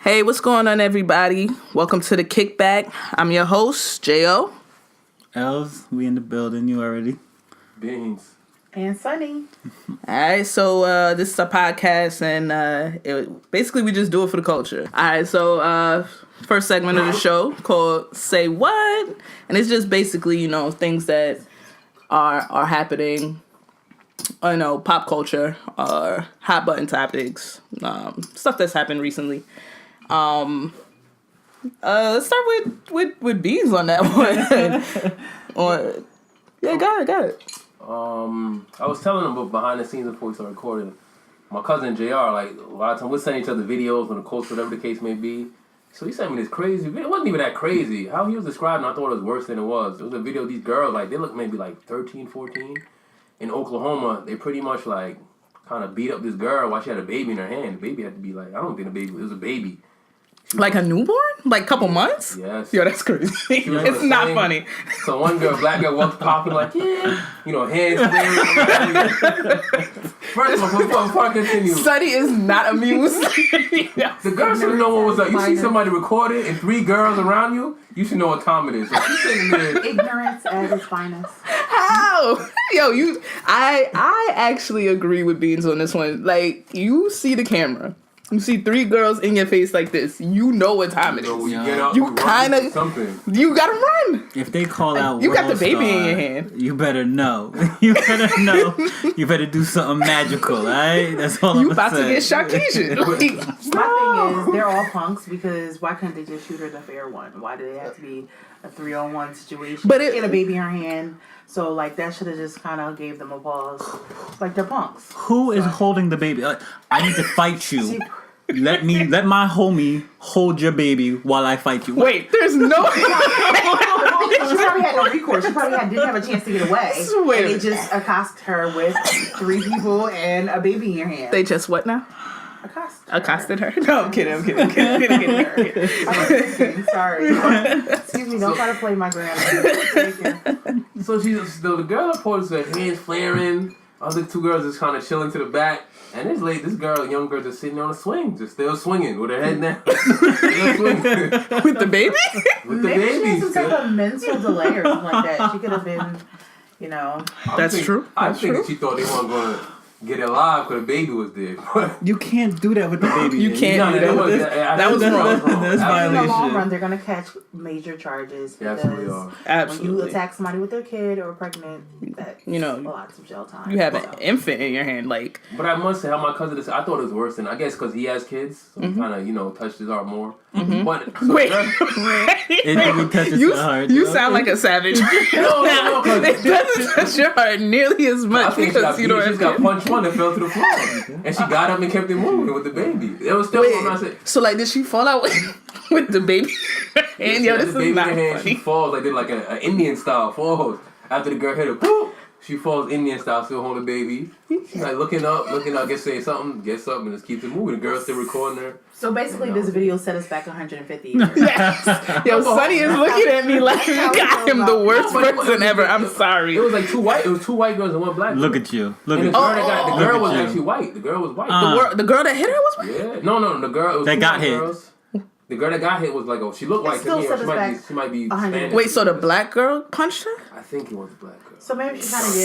Hey, what's going on, everybody? Welcome to the KickBack. I'm your host, J.O. Els, we in the building. You already. Beans. And Sonny. All right, so this is a podcast, and basically we just do it for the culture. All right, so first segment of the show called Say What? And it's just basically, things that are happening, pop culture, or hot button topics, stuff that's happened recently. Let's start with Beans on that one. Got it. I was telling him about behind the scenes before we started recording. My cousin JR, like a lot of times we're sending each other videos on the coast, whatever the case may be. So he sent me this crazy video. It wasn't even that crazy. How he was describing, I thought it was worse than it was. It was a video of these girls, like they look maybe like 13, 14. In Oklahoma, they pretty much like kind of beat up this girl while she had a baby in her hand. The baby had to be like, I don't think the baby, it was a baby. Like a newborn? Like a couple months? Yes. Yo, that's crazy. It's not funny. So one girl, black girl, walked popping like, yeah. Hands First of all, before I continue. Sonny is not amused. The girl should know what was like. You see somebody recorded and 3 girls around you, you should know what time it is. So she's sitting there. Ignorance at its finest. How? Yo, I actually agree with Beans on this one. Like, you see the camera. You see 3 girls in your face like this. You know what time it is. So you get up, you kind of something. You gotta run. If they call out, you got the baby star, in your hand. You better know. You better know. You better do something magical. All right, that's all. You I'm about saying. to get Sharkeisha. My thing is, they're all punks because why couldn't they just shoot her the fair one? Why did it have to be a 3-on-1 situation? But she had a baby in her hand. So, like, that should have just kind of gave them a pause. Like, they're punks. Who is holding the baby? I need to fight you. Let my homie hold your baby while I fight you. Wait, there's no. She probably had no recourse. She probably didn't have a chance to get away. And they just accosted her with 3 people and a baby in your hand. They just what now? Accosted her. No, I'm kidding. Sorry. Excuse me, don't try to play my grandma. So the girl reports her hands flaring. Other 2 girls just kind of chilling to the back. And this young girl, just sitting on a swing, just still swinging with her head down. Still swinging. With the baby? With the Maybe baby. she has some type of mental delay or something like that. She could have been, That's true. I think she thought they weren't going to get it alive because the baby was there. You can't do that with the baby. You can't do that with this. That was wrong. That's in violation. the long run, they're going to catch major charges. Because Absolutely. when you attack somebody with their kid or pregnant, that's lots of jail time. You have an infant in your hand, like. But I must say, how my cousin I thought it was worse than, I guess because he has kids, so he kind of, touched his heart more. Mm-hmm. But, so Wait. You sound like a savage. No, it doesn't touch your heart nearly as much because you don't have got punched one and fell to the floor. And she got up and kept it moving with the baby. It was still So, like, did she fall out with the baby? And this is not funny. She falls, like, did like an Indian style falls. After the girl hit her, boop! She falls Indian style, still holding the baby. She's like looking up, gets say something, gets up, and just keeps it moving. The girl's still recording her. So basically, this video set us back 150 years. Yes. Yo, Sonny is looking at me like I am the worst person ever. I'm sorry. It was like 2 white. It was 2 white girls and 1 black girl. Look at you. The girl was actually white. The girl was white. The girl that hit her was white? Yeah. No. The girl. It was that got hit. Girls. The girl that got hit was like, she looked white to me. Or she might be Spanish. Wait, so the black girl punched her? I think it was the black girl. So maybe she kind of I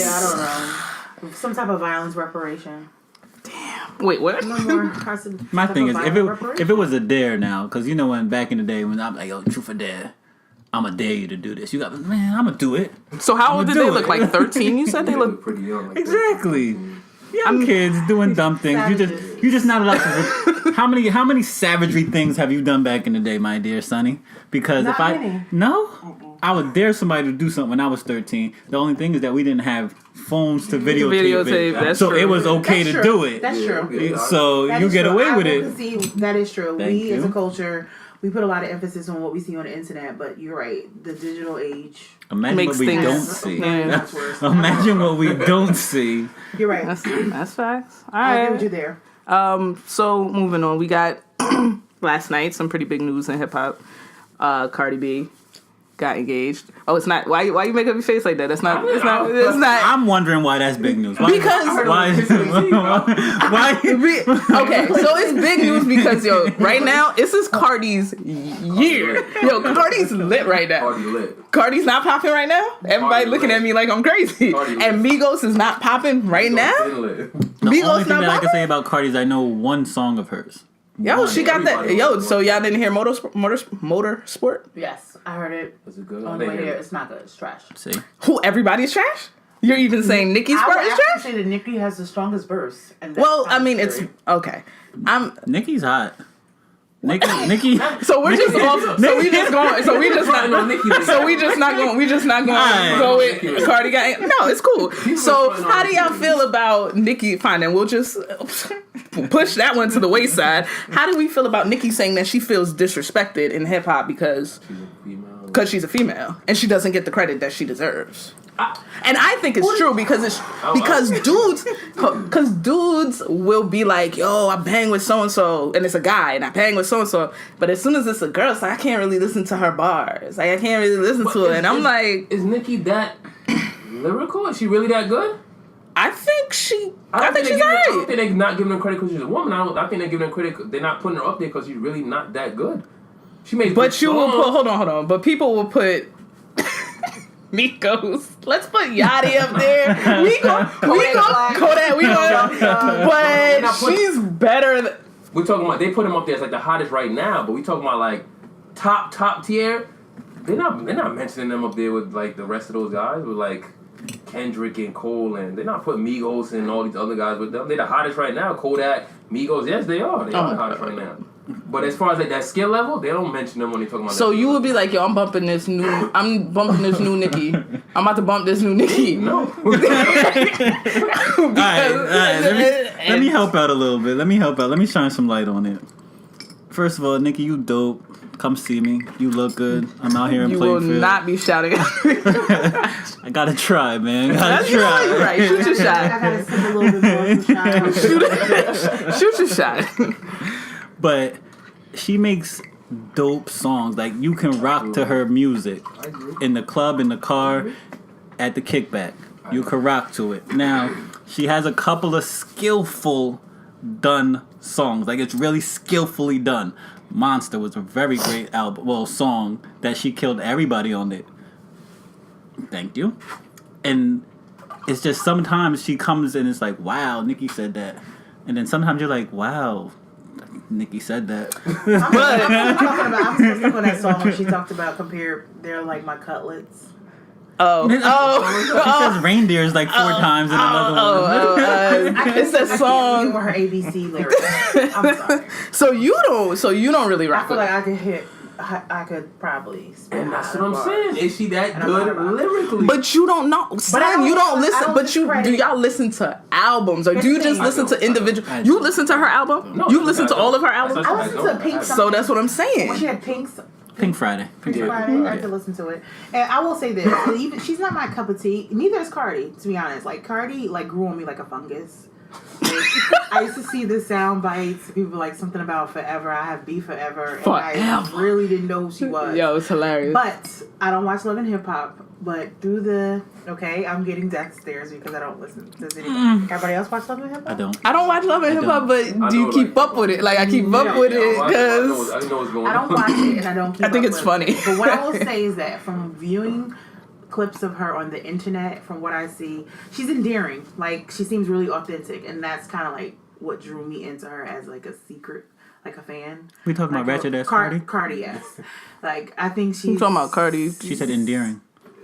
don't know, some type of violence reparation. Damn. Wait, what? No more. My thing is, if it was a dare now, because when back in the day when I'm like, yo, truth or dare, I'm gonna dare you to do this. You got, man, I'm gonna do it. So how old did they look? Like 13? You said they look pretty young. Like exactly. Young kids doing dumb things. You just not allowed to. How many savagery things have you done back in the day, my dear Sonny? Because not many. I would dare somebody to do something when I was 13. The only thing is that we didn't have phones to videotape it. That's so true. it was okay to do it. That's true. So you get away with it. That is true. Thank you. As a culture, we put a lot of emphasis on what we see on the internet, but you're right. The digital age Imagine makes what we things don't see. That's worse. Imagine what we don't see. You're right. That's facts. All I right. agree with you there. So moving on, we got last night some pretty big news in hip hop. Cardi B got engaged. Oh, it's not. Why you make up your face like that? It's not. It's not. It's not. I'm wondering why that's big news. Why, Because why? Okay, so it's big news because right now this is Cardi's year. Cardi's lit right now. Cardi lit. Cardi's not popping right now. Everybody looking at me like I'm crazy. And Migos is not popping right now. The only thing that I can say about Cardi is I know one song of hers. She got that. So y'all didn't hear Motorsport? Yes, I heard it. Was it good? On the way here, it's not good. It's trash. See, Who? Everybody's trash? You're even saying Nicki's part is I trash? would say that Nicki has the strongest verse. And it's okay. Nicki's hot. Nikki. So we're just off. So we just going. So we just not. So we just not going. We just not going to go with Cardi. No, it's cool. So how do y'all feel about Nicki? Fine, and we'll just push that one to the wayside. How do we feel about Nicki saying that she feels disrespected in hip hop because she's a female and she doesn't get the credit that she deserves? And I think it's true because dudes will be like, yo, I bang with so and so, and it's a guy, and I bang with so and so. But as soon as it's a girl, it's like I can't really listen to her bars. Like I can't really listen to it, and I'm like, is Nicki that lyrical? Is she really that good? I think she's alright. I don't think they're not giving her credit because she's a woman. I think they're giving her credit. They're not putting her up there because she's really not that good. She makes. But you will put. Hold on. But people will put. Migos. Let's put Yachty up there. Kodak. But she's better. We're talking about they put him up there as like the hottest right now, but we talking about like top tier. They're not mentioning them up there with like the rest of those guys with like Kendrick and Cole, and they're not putting Migos and all these other guys with them. They're the hottest right now. Kodak, Migos, yes they are. They are the hottest right now. But as far as like that skill level, they don't mention them when they talk about. So you would be like, yo, I'm bumping this new Nicki. I'm about to bump this new Nicki. No. All right. Let me help out a little bit. Let me shine some light on it. First of all, Nicki, you dope. Come see me. You look good. I'm out here in Plainfield. You will not be shouting at me. I gotta try, man. You're right. Shoot your shot. I gotta sip a little bit more. Shoot your shot. But she makes dope songs. Like, you can rock to her music. In the club, in the car, at the kickback. You can rock to it. Now, she has a couple of skillful done songs. Like, it's really skillfully done. Monster was a very great song that she killed everybody on it. Thank you. And it's just sometimes she comes and it's like, wow, Nicki said that. And then sometimes you're like, wow, Nicki said that. I'm still stuck on that song when she talked about they're like my cutlets. She says reindeers like 4 times in another one. It's a song with her ABC lyrics. I'm sorry. So you don't really rock. I feel like I could probably spin. And that's what I'm saying. Is she that good lyrically? But you don't know. You don't listen. Do y'all listen to albums or do you just listen to individual? You listen to her album? No, you listen to all of her albums? I listen to Pink. So that's what I'm saying. When she had Pink Friday. I could listen to it. And I will say this. Even she's not my cup of tea. Neither is Cardi, to be honest. Like, Cardi, grew on me like a fungus. I used to see the sound bites. People like something about forever. I have beef forever. And I really didn't know who she was. Yo, it's hilarious. But I don't watch Love and Hip Hop. But through I'm getting death stares because I don't listen. Does everybody else watch Love and Hip Hop? I don't watch Love and Hip Hop, but do you keep up with it? Like, I keep up with it because I know what's going on. I don't watch it and I don't keep I think up it's with funny. It. But what I will say is that from viewing clips of her on the internet, from what I see, she's endearing. Like, she seems really authentic, and that's kind of like what drew me into her as like a secret, like a fan. We talking about Ratchet Ass Cardi? Cardi, yes. Like, I think she's... I'm talking about Cardi. She said endearing.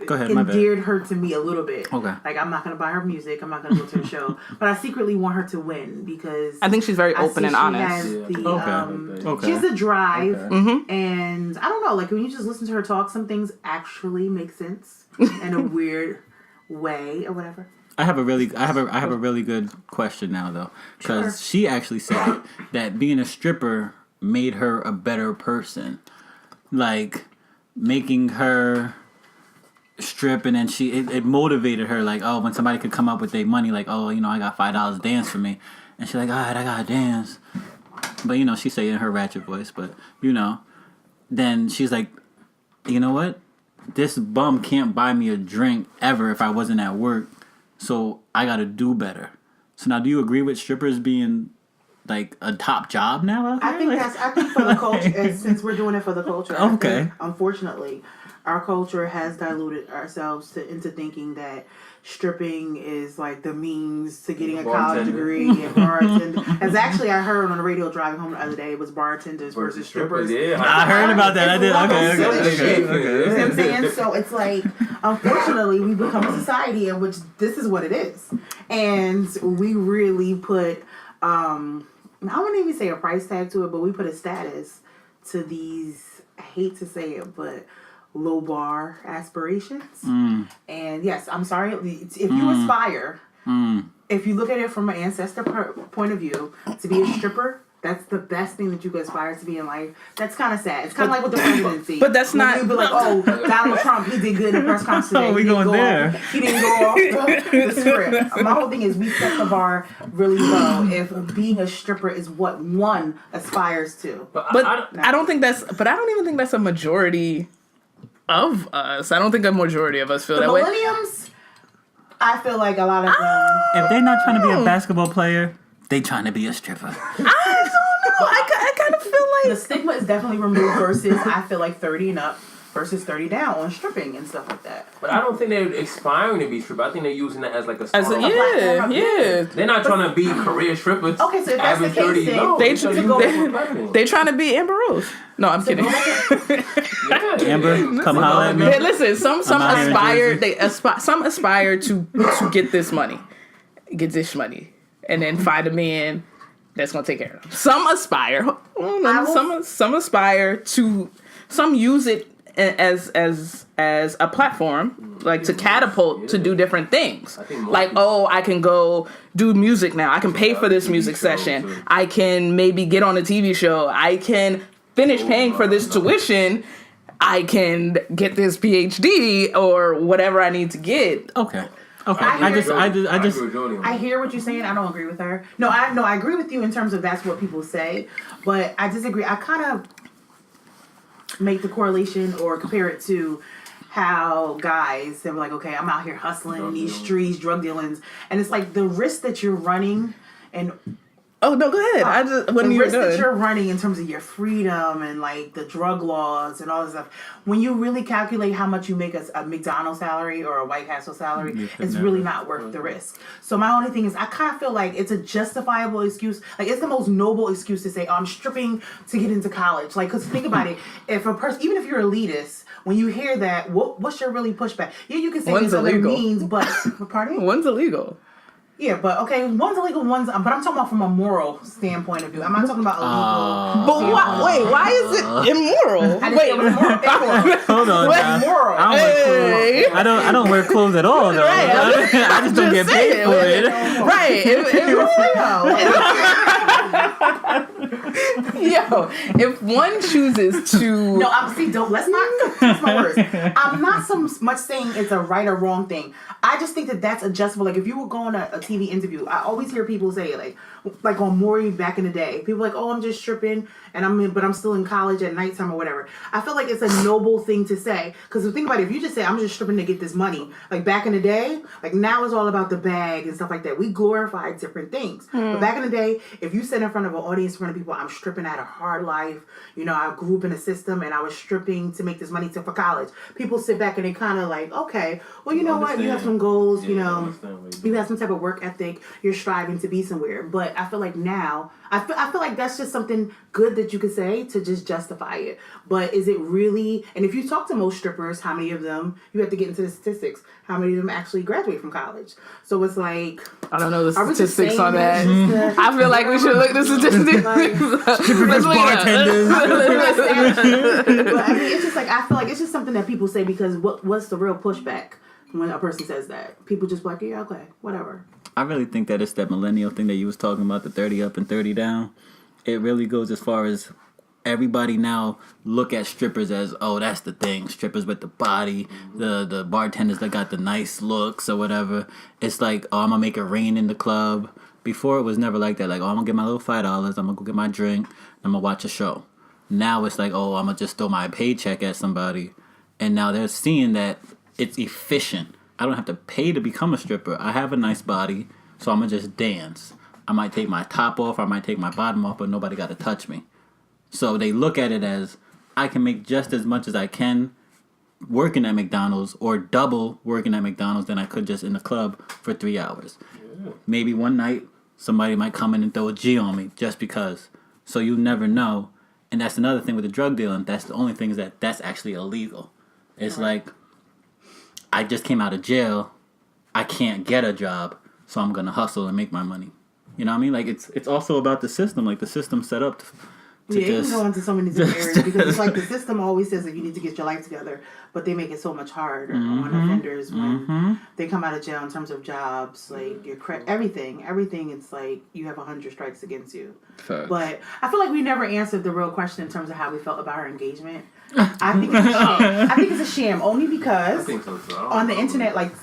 Go ahead, my bad. Endeared her to me a little bit. Okay. Like, I'm not going to buy her music. I'm not going to go to her show. But I secretly want her to win because... I think she's very open and honest. She has the drive. Okay. Mm-hmm. And I don't know, like, when you just listen to her talk, some things actually make sense in a weird way or whatever. I have a really good question now though, because she actually said that being a stripper made her a better person, like making her strip, and then it motivated her, like, oh, when somebody could come up with their money, like, oh, I got $5, dance for me, and she's like, all right, I gotta dance, but she say it in her ratchet voice, but then she's like, you know what? this bum can't buy me a drink ever if I wasn't at work, so I gotta do better. So now, do you agree with strippers being like a top job now? I think for the culture, since we're doing it for the culture. Okay. I think, unfortunately, our culture has diluted ourselves into thinking that stripping is like the means to getting a college degree and bartender. As actually I heard on the radio driving home the other day, it was bartenders versus strippers. Yeah, I heard about that. I did. Okay. You know what I'm saying? So it's like, unfortunately, we become a society in which this is what it is, and we really put I wouldn't even say a price tag to it, but we put a status to these. I hate to say it, but low bar aspirations. And yes, I'm sorry, if you aspire, if you look at it from an ancestor point of view, to be a stripper, that's the best thing that you could aspire to be in life. That's kind of sad. It's kind of like with the presidency. But that's not... You'd be like, oh, Donald Trump, he did good in the press conference today. Oh, we going there. He didn't go off the script. My whole thing is we set the bar really low if being a stripper is what one aspires to. But I don't think that's... But I don't even think that's a majority of us. I don't think a majority of us feel that way. Millenniums, I feel like a lot of them... If they're not trying to be a basketball player, they trying to be a stripper. I don't know. I kind of feel like... The stigma is definitely removed versus, I feel like, 30 and up versus 30 down on stripping and stuff like that. But I don't think they're aspiring to be strippers. I think they're using that as like a platform. Yeah. They're not trying to be career strippers. Okay, so if that's the case, they trying to be Amber Rose. No, I'm kidding. Amber, come holler at me. Hey, listen, some aspire to get this money, get this money, and then find a man that's gonna take care of them. Some aspire. Some aspire to. Some use it as a platform, like to catapult to do different things. Like, oh, I can go do music now. I can pay for this music session. I can maybe get on a TV show. I can finish paying for this tuition. I can get this PhD or whatever I need to get. Okay. I hear what you're saying. I don't agree with her. No, I agree with you in terms of that's what people say, but I disagree. I kind of make the correlation or compare it to how guys, they were like, okay, I'm out here hustling in these streets, drug dealings, and it's like the risk that you're running and oh no, go ahead. The risk that you're running in terms of your freedom and like the drug laws and all this stuff. When you really calculate how much you make a McDonald's salary or a White Castle salary, it's really not worth the risk. So my only thing is, I kind of feel like it's a justifiable excuse. Like it's the most noble excuse to say, oh, I'm stripping to get into college. Like, because think about it, if a person, even if you're elitist, when you hear that, what's your really pushback? Yeah, you can say there's other means, but pardon? One's illegal. Yeah, but okay, one's illegal, but I'm talking about from a moral standpoint of view. I'm not talking about illegal. But why is it immoral? Wait, immoral. Hold on, immoral. I don't wear clothes at all, though. Right, I just don't get paid for it. Right. Yo, if one chooses to... No, let's not twist my words. I'm not so much saying it's a right or wrong thing. I just think that that's adjustable. Like, if you were going to a TV interview, I always hear people say, like on Maury back in the day, people like, oh, I'm just stripping, but I'm still in college at nighttime or whatever. I feel like it's a noble thing to say. Because think about it, if you just say, I'm just stripping to get this money, like back in the day, like now it's all about the bag and stuff like that. We glorify different things. But back in the day, if you sit in front of an audience, in front of people, I'm stripping out a hard life. You know, I grew up in a system and I was stripping to make this money for college. People sit back and they kind of like, okay, well, you know what? You have some goals, you know, you have some type of work ethic. You're striving to be somewhere. But I feel like now, I feel like that's just something good that you could say to just justify it. But is it really, and if you talk to most strippers, how many of them, you have to get into the statistics, how many of them actually graduate from college? So it's like, I don't know the statistics on that. I feel like we should look at the statistics. Strippers, bartenders. But I mean, it's just like, I feel like it's just something that people say because what's the real pushback when a person says that? People just like, yeah, okay, whatever. I really think that it's that millennial thing that you was talking about, the 30 up and 30 down. It really goes as far as everybody now look at strippers as, oh, that's the thing. Strippers with the body, the bartenders that got the nice looks or whatever. It's like, oh, I'm going to make it rain in the club. Before, it was never like that. Like, oh, I'm going to get my little $5. I'm going to go get my drink. I'm going to watch a show. Now it's like, oh, I'm going to just throw my paycheck at somebody And now they're seeing that it's efficient. I don't have to pay to become a stripper. I have a nice body, so I'm going to just dance. I might take my top off, I might take my bottom off, but nobody got to touch me. So they look at it as, I can make just as much as I can working at McDonald's, or double working at McDonald's than I could just in the club for 3 hours. Yeah. Maybe one night, somebody might come in and throw a G on me just because. So you never know. And that's another thing with the drug dealing. That's the only thing is that's actually illegal. It's like, I just came out of jail. I can't get a job, so I'm going to hustle and make my money. You know what I mean? Like, it's also about the system. Like, the system's set up to you can go into so many different areas because it's like the system always says that you need to get your life together, but they make it so much harder on offenders when they come out of jail in terms of jobs, like your everything. It's like you have 100 strikes against you. Fair. But I feel like we never answered the real question in terms of how we felt about her engagement. I think it's a sham. I think it's a sham only because on the internet, like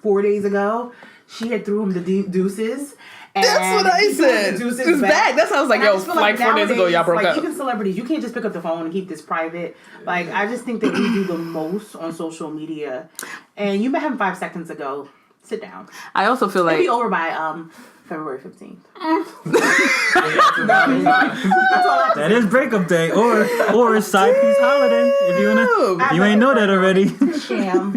4 days ago, she had threw him the deuces. And that's what I said. It's back. That's how I was like, yo, like 4 days ago, y'all broke up. Even celebrities, you can't just pick up the phone and keep this private. Like, I just think that we do the most on social media. And you met him 5 seconds ago. Sit down. I also feel like... It'll be over by February 15th. That is breakup day. Or side piece holiday. If you ain't know that already. Sham.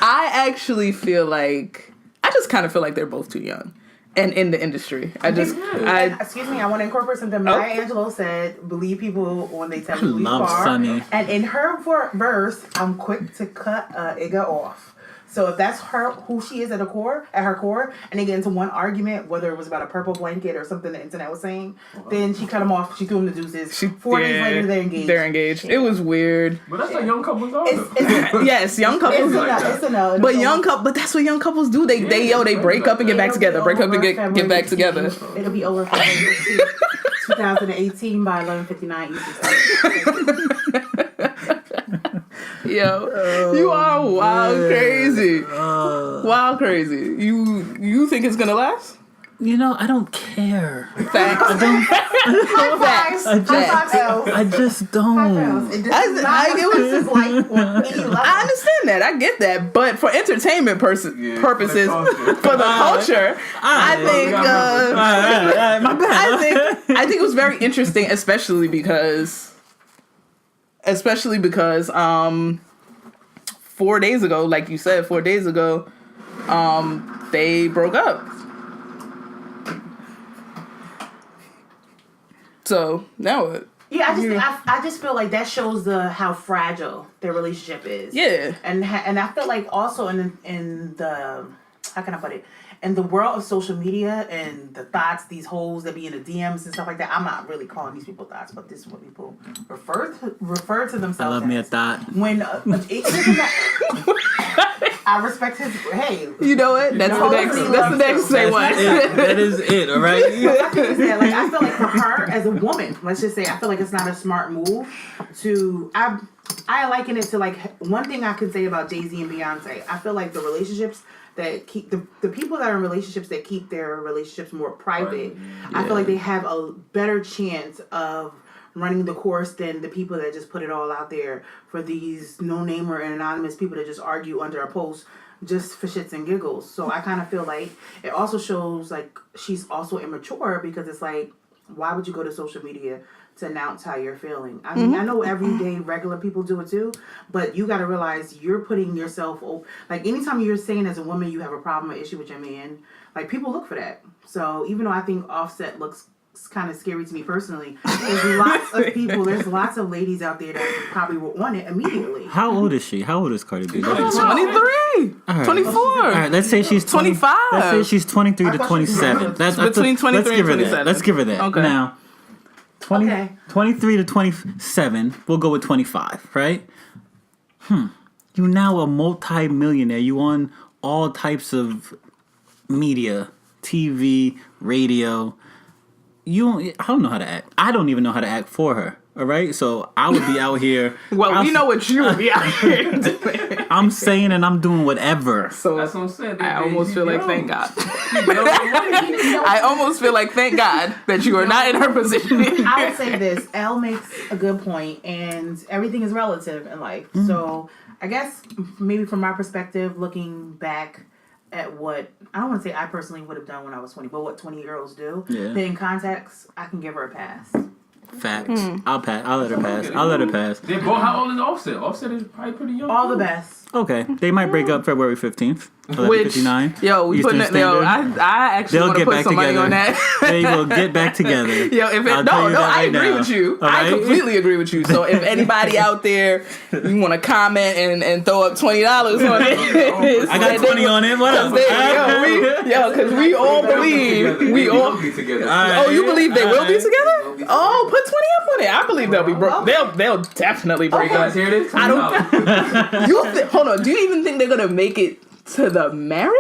I actually feel like I just kind of feel like they're both too young and in the industry. Excuse me, I want to incorporate something Maya Angelou said, believe people when they tell you I love Sonny. And in her verse, I'm quick to cut Igga off. So if that's who she is at her core, and they get into one argument, whether it was about a purple blanket or something the internet was saying, then she cut him off. She threw him the deuces. 4 days later, they're engaged. It was weird. But that's what young couples are. Yes, young couples. It's a no. But that's what young couples do. They break up and get back together. Break up and get back together. It'll be over for 2018 by 11:59 Eastern. Yo, you are wild crazy. Wild crazy. You think it's gonna last? You know, I don't care. Facts. I just don't. I understand that. I get that. But for entertainment purposes, for the culture, I think it was very interesting, especially because 4 days ago, like you said, 4 days ago, they broke up. So now what? Yeah, I just feel like that shows how fragile their relationship is. Yeah, and I feel like also in the, how can I put it, in the world of social media and the thoughts, these hoes that be in the DMs and stuff like that. I'm not really calling these people thoughts, but this is what people refer to themselves. I love me a thought. When I respect his. Hey, you know what? That's the next say one. That is it. All right. I feel like for her as a woman, let's just say, I feel like it's not a smart move to. I liken it to like one thing I can say about Jay-Z and Beyonce. I feel like the relationships that keep the people that are in relationships that keep their relationships more private. Yeah. I feel like they have a better chance of running the course than the people that just put it all out there for these no-namer and anonymous people that just argue under a post just for shits and giggles. So I kind of feel like it also shows like she's also immature because it's like, why would you go to social media to announce how you're feeling? I mean, I know everyday regular people do it too, but you got to realize you're putting yourself like anytime you're saying as a woman you have a problem or issue with your man, like people look for that. So even though I think Offset looks kind of scary to me personally, there's lots of ladies out there that probably would want it immediately. How old is she? How old is Cardi B? 23, right. 24. All right, let's say she's 25. Let's say she's 23 to 27. That's between 23 and 27. Let's give her that. Okay. Now, 23 to 27, we'll go with 25, right? You now a multi-millionaire. You on all types of media, TV, radio. I don't know how to act. I don't even know how to act for her. All right, so I would be out here. Well, we know what you would be out here doing. I'm saying and I'm doing whatever. So That's what I'm saying. I almost feel like thank God. I almost feel like thank God that you are not in her position. I would say this. Elle makes a good point, and everything is relative in life. So I guess maybe from my perspective, looking back at what, I don't want to say I personally would have done when I was 20, but what 20-year-olds do, then in context, I can give her a pass. Facts. I'll pass. I'll let her pass. I'll let her pass. They're both, how old is Offset? Offset is probably pretty young. All the best. Okay, they might break up February 15th, 11:59. Yo, we putting it. Yo, I actually want to put some money on that. They will get back together. Yo, if it, I agree with you. I completely agree with you. So if anybody out there, you want to comment and throw up $20 on it, I got 20 on it. What up? Because we all believe we all be together. Oh, you believe they will be together? Oh, put 20 up on it. I believe they'll be broke. They'll definitely break You up. guys hear this? I don't. Hold on. Do you even think they're gonna make it to the marriage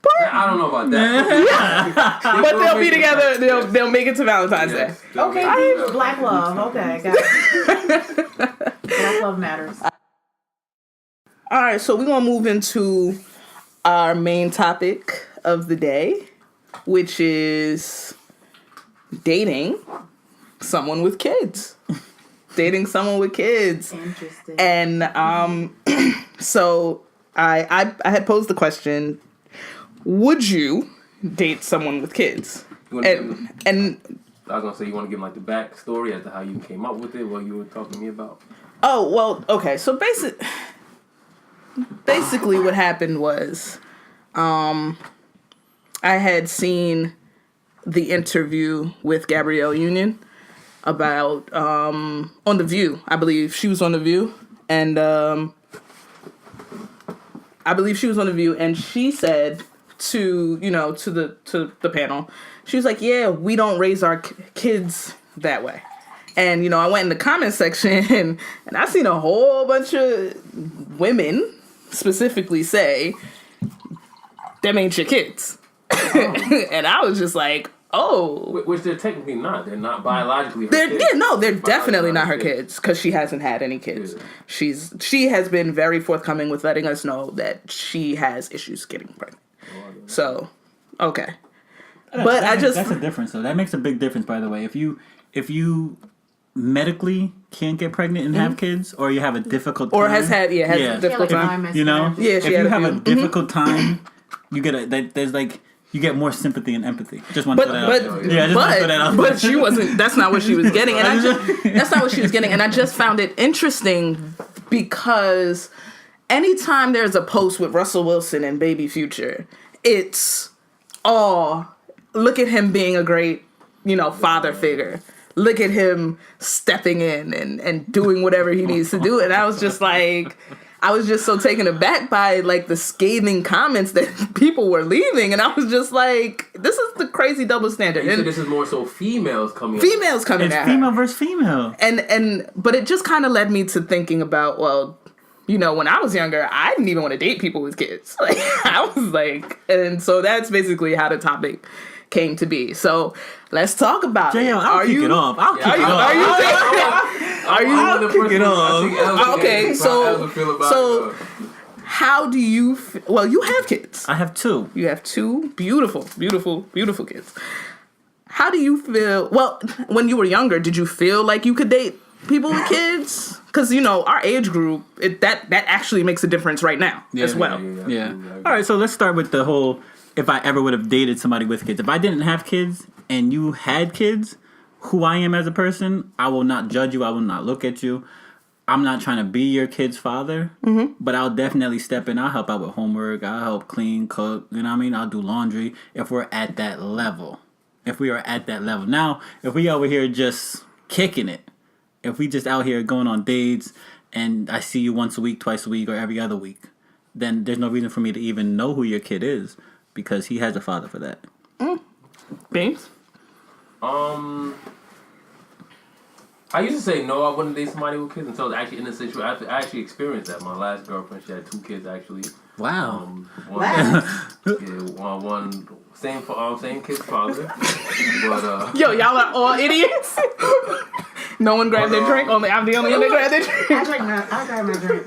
part? I don't know about that. But they'll be together. They'll make it to Valentine's Day. Okay, black love. Okay, got it. Black love matters. All right, so we're gonna move into our main topic of the day, which is dating someone with kids. Dating someone with kids. Interesting. And so I had posed the question: would you date someone with kids? And I was gonna say, you want to give like the backstory as to how you came up with it, what you were talking to me about. Oh well, okay. So basically, what happened was, I had seen the interview with Gabrielle Union about on The View. I believe she was on The View, and she said to the panel, she was like, "Yeah, we don't raise our kids that way." And I went in the comment section and I seen a whole bunch of women specifically say, "Them ain't your kids," and I was just like, "Oh." Which they're technically not. They're not biologically her kids. They're definitely not her kids because she hasn't had any kids. Yeah. She has been very forthcoming with letting us know that she has issues getting pregnant. So, okay. But that's a difference though. That makes a big difference, by the way. If you medically can't get pregnant and have kids, or you have a difficult time, or has a difficult time, if you have a difficult time, you get you get more sympathy and empathy. Just want to throw that out there. But she wasn't. That's not what she was getting, and that's not what she was getting. And I just found it interesting because anytime there's a post with Russell Wilson and Baby Future, it's look at him being a great, father figure. Look at him stepping in and doing whatever he needs to do. And I was just so taken aback by like the scathing comments that people were leaving. And I was just like, this is the crazy double standard. And this is more so females coming It's at female her. versus female. But it just kind of led me to thinking about, well, when I was younger, I didn't even want to date people with kids. Like, I was like, and so that's basically how the topic came to be. So let's talk about it. I'll kick it off. Okay, so how do you well, you have kids. I have two. You have two beautiful kids. How do you feel? Well, when you were younger, did you feel like you could date people with kids? Because our age group, that actually makes a difference right now as well. Yeah. All right, so let's start with the whole, if I ever would have dated somebody with kids. If I didn't have kids and you had kids, who I am as a person, I will not judge you. I will not look at you. I'm not trying to be your kid's father, but I'll definitely step in. I'll help out with homework. I'll help clean, cook. You know what I mean? I'll do laundry if we're at that level. Now, if we over here just kicking it, if we just out here going on dates and I see you once a week, twice a week, or every other week, then there's no reason for me to even know who your kid is because he has a father for that. Beans? I used to say no, I wouldn't date somebody with kids until I was actually in a situation. I actually experienced that. My last girlfriend, she had 2 kids actually. Wow. One same kid's father. But yo, y'all are all idiots. No one grabbed their drink. Only I'm the only one that grabbed their drink. I grabbed my drink.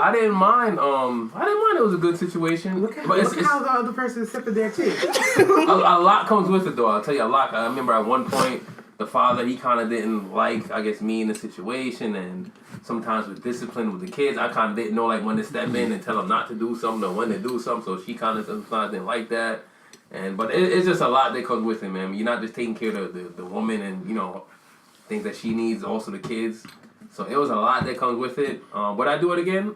I didn't mind. It was a good situation. Look how the other person is sipping their tea. A lot comes with it, though. I'll tell you a lot. I remember at one point, the father, he kind of didn't like, I guess, me in the situation, and sometimes with discipline with the kids, I kind of didn't know, like, when to step in and tell them not to do something or when to do something, so she kind of sometimes didn't like that. But it's just a lot that comes with it, man. You're not just taking care of the woman and, you know, things that she needs, also the kids. So it was a lot that comes with it. Would I do it again?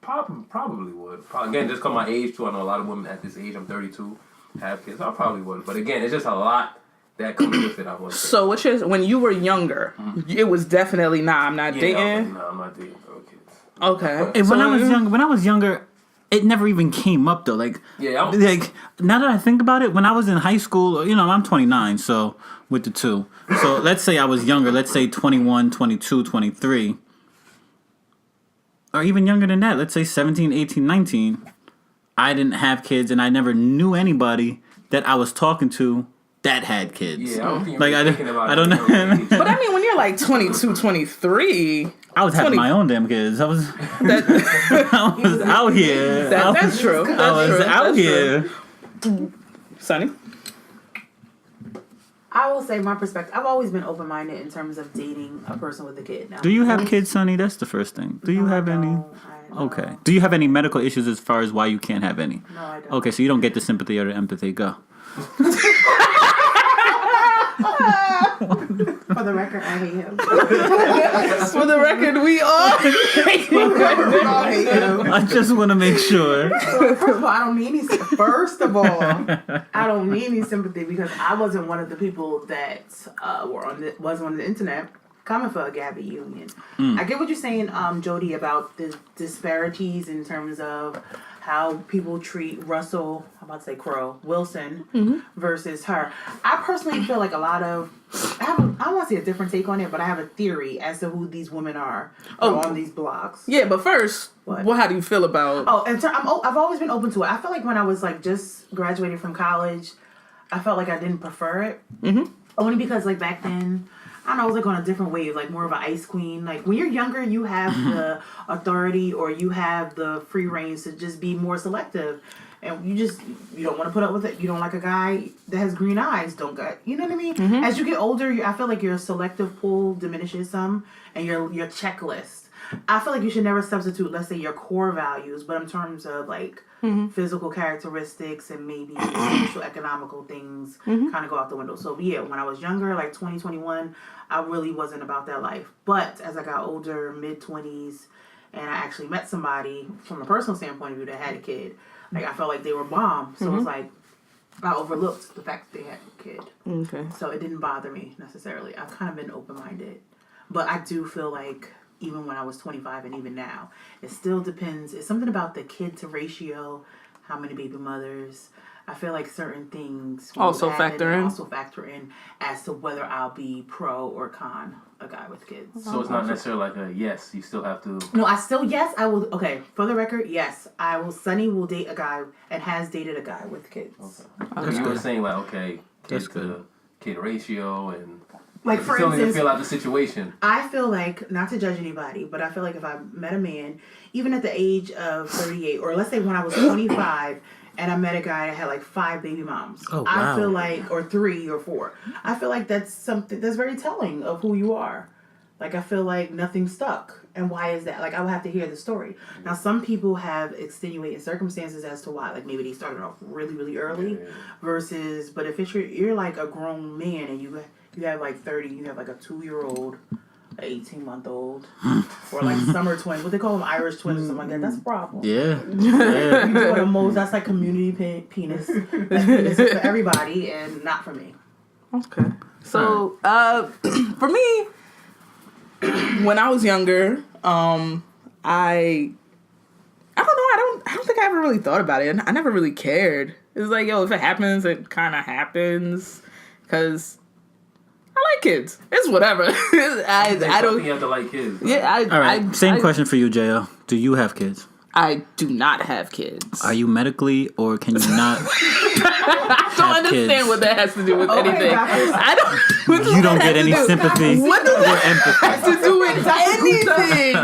Probably would. Again, just because my age, too. I know a lot of women at this age, I'm 32, have kids. I probably would. But again, it's just a lot that comes with it, I want to say. So when you were younger, it was definitely, I'm not dating? I'm not dating for kids. Okay. When I was younger, it never even came up though. Like now that I think about it, when I was in high school, you know, I'm 29, so with the two. So let's say I was younger, let's say 21, 22, 23. Or even younger than that, let's say 17, 18, 19. I didn't have kids and I never knew anybody that I was talking to that had kids. Yeah, I don't think like, I don't know. But I mean, when you're like 22, 23... I was having my own damn kids. I was out here. That's true. I was out here. Sonny? I will say my perspective. I've always been open-minded in terms of dating a person with a kid. Now, do you have kids, Sonny? That's the first thing. Do you have any? Okay. Do you have any medical issues as far as why you can't have any? No, I don't. Okay, so you don't get the sympathy or the empathy. Go. For the record, I hate him. For the record, we all hate him. I just want to make sure. First of all, I don't need any sympathy because I wasn't one of the people that was on the internet coming for a Gabby union. I get what you're saying, Jody, about the disparities in terms of how people treat Russell, I'm about to say Crowe, Wilson versus her. I personally feel like a lot of, I want to see a different take on it, but I have a theory as to who these women are on these blogs. Yeah, but first, how do you feel about... I've always been open to it. I feel like when I was like just graduating from college, I felt like I didn't prefer it. Only because like back then, I don't know, I was like on a different wave, like more of an ice queen. Like when you're younger, you have the authority or you have the free reins to just be more selective. And you don't want to put up with it. You don't like a guy that has green eyes. You know what I mean? As you get older, I feel like your selective pool diminishes some and your checklist. I feel like you should never substitute, let's say, your core values, but in terms of like physical characteristics and maybe social economical things kind of go out the window. So yeah, when I was younger, like 20, 21, I really wasn't about that life. But as I got older, mid-20s, and I actually met somebody from a personal standpoint of view that had a kid, like I felt like they were bomb. So it was like I overlooked the fact that they had a kid. Okay. So it didn't bother me necessarily. I've kind of been open-minded. But I do feel like even when I was 25 and even now, it still depends. It's something about the kid to ratio, how many baby mothers. I feel like certain things also factor in as to whether I'll be pro or con a guy with kids. So it's not necessarily like a yes, you still have to... No, I will, okay, for the record, yes, I will, Sonny will date a guy and has dated a guy with kids. Okay. You were saying like, okay, kid to kid ratio and... Like, for instance, instance, feel out the situation. I feel like, not to judge anybody, but I feel like if I met a man, even at the age of 38, or let's say when I was 25, and I met a guy that had like 5 baby moms, I feel like, or 3 or 4, I feel like that's something that's very telling of who you are. Like, I feel like nothing stuck. And why is that? Like, I would have to hear the story. Now, some people have extenuating circumstances as to why. Like, maybe they started off really, really early versus, but if it's you're like a grown man and you have like 30, you have like a 2-year-old, an 18-month-old, or like summer twins. What they call them, Irish twins or something like that. That's a problem. Yeah. You're doing a that's like community penis. That's penis for everybody and not for me. Okay. So, for me, when I was younger, I don't know. I don't think I ever really thought about it. I never really cared. It was like, yo, if it happens, it kind of happens. Because I like kids. It's whatever. I don't. You have to like kids. Yeah. All right. Same question for you, JL. Do you have kids? I do not have kids. Are you medically or can you not? I don't understand what that has to do with anything. I don't. You don't get any sympathy. What does that have to do with anything? I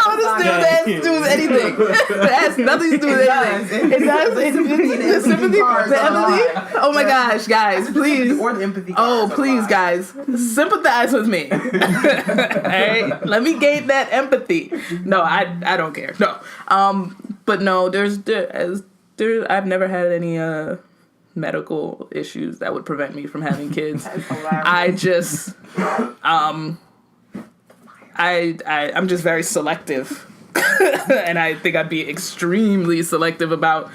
don't understand what that has to do with anything. It has nothing to do with anything. It does. The sympathy, the empathy. Oh my gosh, guys, please. Or the empathy. Oh, please, guys, sympathize with me. All right, let me gain that empathy. No, I don't care. No, but no, I've never had any medical issues that would prevent me from having kids. I just I'm just very selective. And I think I'd be extremely selective about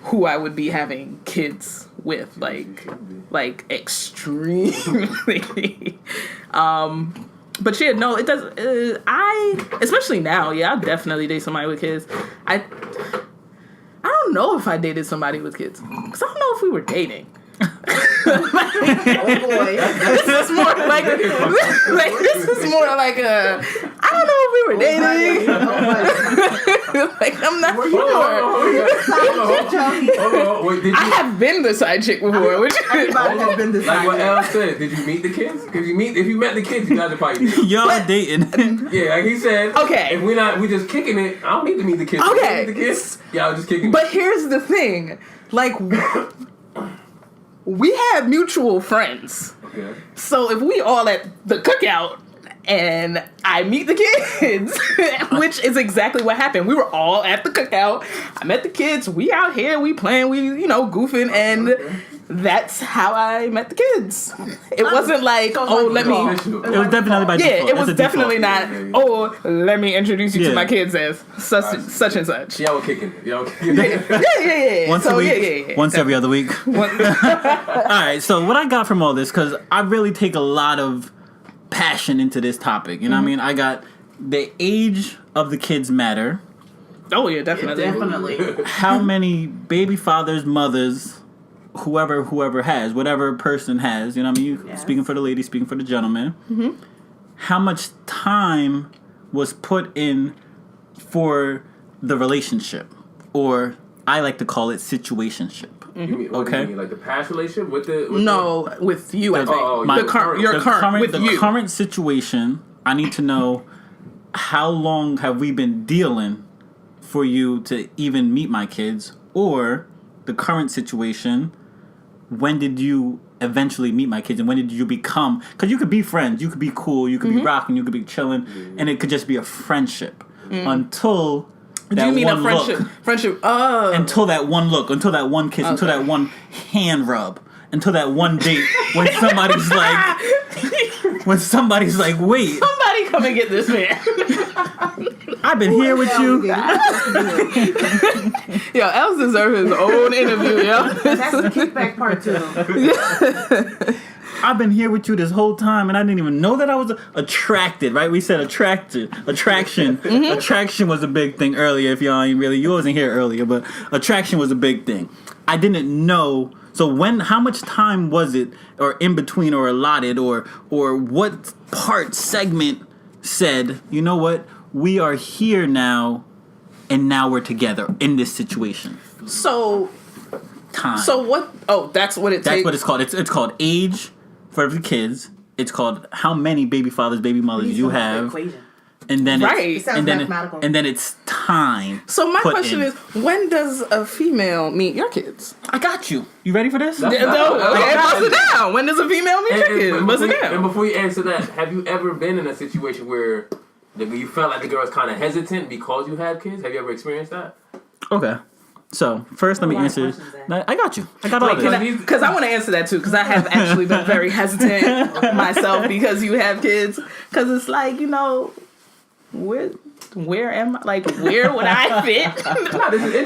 who I would be having kids with, like extremely. But yeah, no, it does. Especially now, I'll definitely date somebody with kids. I don't know if I dated somebody with kids because I don't know if we were dating. Oh boy. This is more like I don't know if we were dating. Like I'm not sure. I have been the side chick before. Everybody has been this. Like what Elle said, did you meet the kids? Because if you met the kids, you guys are probably y'all are dating. Yeah, like he said. Okay. If we just kicking it, I don't need to meet the kids. Okay. You meet the kids. Yeah, I was just kicking. But here's the thing, like. We have mutual friends. Okay. So if we all at the cookout and I meet the kids, which is exactly what happened. We were all at the cookout. I met the kids. We out here. We playing. We, goofing. And that's how I met the kids. It wasn't like, let me... It was definitely by default. Yeah, it was definitely not, let me introduce you to my kids as such and such. Yeah, we're kicking it. Yeah. Once a week. Once every other week. All right, so what I got from all this, because I really take a lot of passion into this topic. You know what I mean? I got the age of the kids matter. Oh, yeah, definitely. Definitely. How many baby fathers, mothers... whoever has, whatever person has, you know what I mean? You speaking for the lady, speaking for the gentleman. Mm-hmm. How much time was put in for the relationship? Or I like to call it situationship. Mm-hmm. What do you mean? Like the past relationship with with you, I think. The current situation, I need to know how long have we been dealing for you to even meet my kids, or the current situation, when did you eventually meet my kids, and when did you become, because you could be friends, you could be cool, you could be rocking, you could be chilling, and it could just be a friendship until that do you mean one a friendship? look. Friendship. Oh. Until that one look, until that one kiss, until that one hand rub, until that one date when somebody's like, wait. Somebody come and get this man. I've been here with you. Yo, Els deserves his own interview, yo. That's the kickback part 2. I've been here with you this whole time, and I didn't even know that I was attracted, right? We said attraction. Mm-hmm. Attraction was a big thing earlier, if y'all ain't really, you wasn't here earlier, but attraction was a big thing. I didn't know, so how much time was it, or in between, or allotted, or what segment said, you know what, we are here now, and now we're together in this situation. So, time. So what, that's what it takes. That's what it's called. It's called age for the kids. It's called how many baby fathers, baby mothers you have. And then it's time. So my question is, when does a female meet your kids? I got you. You ready for this? Bust it down. When does a female meet your kids? Bust it down. And before you answer that, have you ever been in a situation where you felt like the girl was kind of hesitant because you had kids? Have you ever experienced that? Okay. So, first let me answer. I got you. I got all this. Because I want to answer that too, because I have actually been very hesitant myself because you have kids. Because it's like, where am I? Like, where would I fit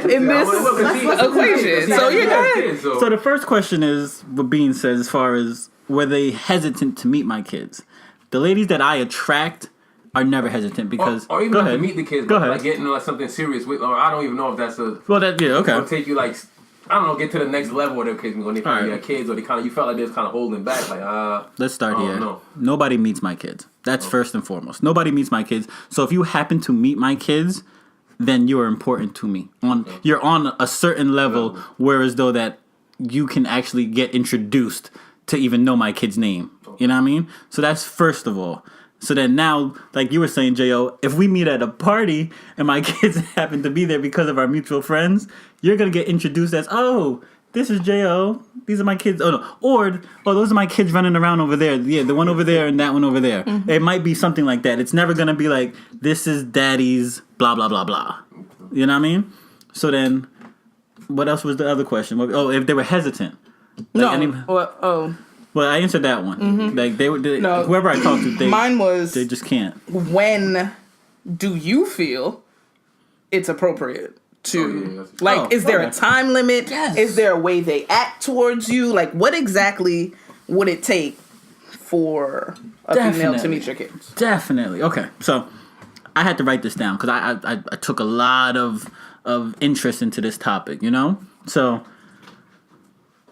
in this equation? So, yeah, go ahead. So, the first question is what Bean says as far as were they hesitant to meet my kids? The ladies that I attract are never hesitant because... Or even go not ahead. to meet the kids, go but ahead. like getting like something serious with, or I don't even know if that's a... Well, okay. It'll take you like, I don't know, get to the next level whatever case when they finally have kids, or they kind of, you felt like they was kind of holding back, like, Let's start here. No. Nobody meets my kids. That's first and foremost. Nobody meets my kids. So if you happen to meet my kids, then you are important to me. You're on a certain level, whereas though that you can actually get introduced to even know my kid's name. You know what I mean? So that's first of all. So then now, like you were saying, J.O., if we meet at a party and my kids happen to be there because of our mutual friends, you're going to get introduced as, oh, this is J.O., these are my kids. Oh, no. Or, oh, those are my kids running around over there. Yeah, the one over there and that one over there. Mm-hmm. It might be something like that. It's never going to be like, this is daddy's blah, blah, blah, blah. You know what I mean? So then, what else was the other question? Oh, if they were hesitant. Well, I answered that one. Mm-hmm. Like whoever I talked to, mine was they just can't. When do you feel it's appropriate to is there a time limit? Yes. Is there a way they act towards you? Like, what exactly would it take for a female to meet your kids? Definitely. Okay, so I had to write this down because I took a lot of interest into this topic. You know, so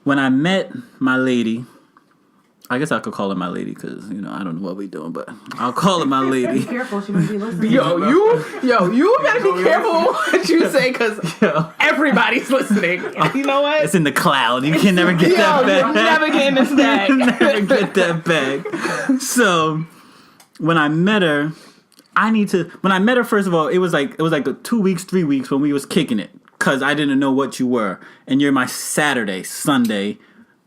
when I met my lady. I guess I could call her my lady because, you know, I don't know what we're doing, but I'll call her my lady. Be careful, she might be listening. You gotta be careful what you say because everybody's listening. You know what? It's in the cloud. You can never get that back. You never get this back. Never get that back. So, when I met her, first of all, it was like 2 weeks, 3 weeks when we was kicking it because I didn't know what you were. And you're my Saturday, Sunday,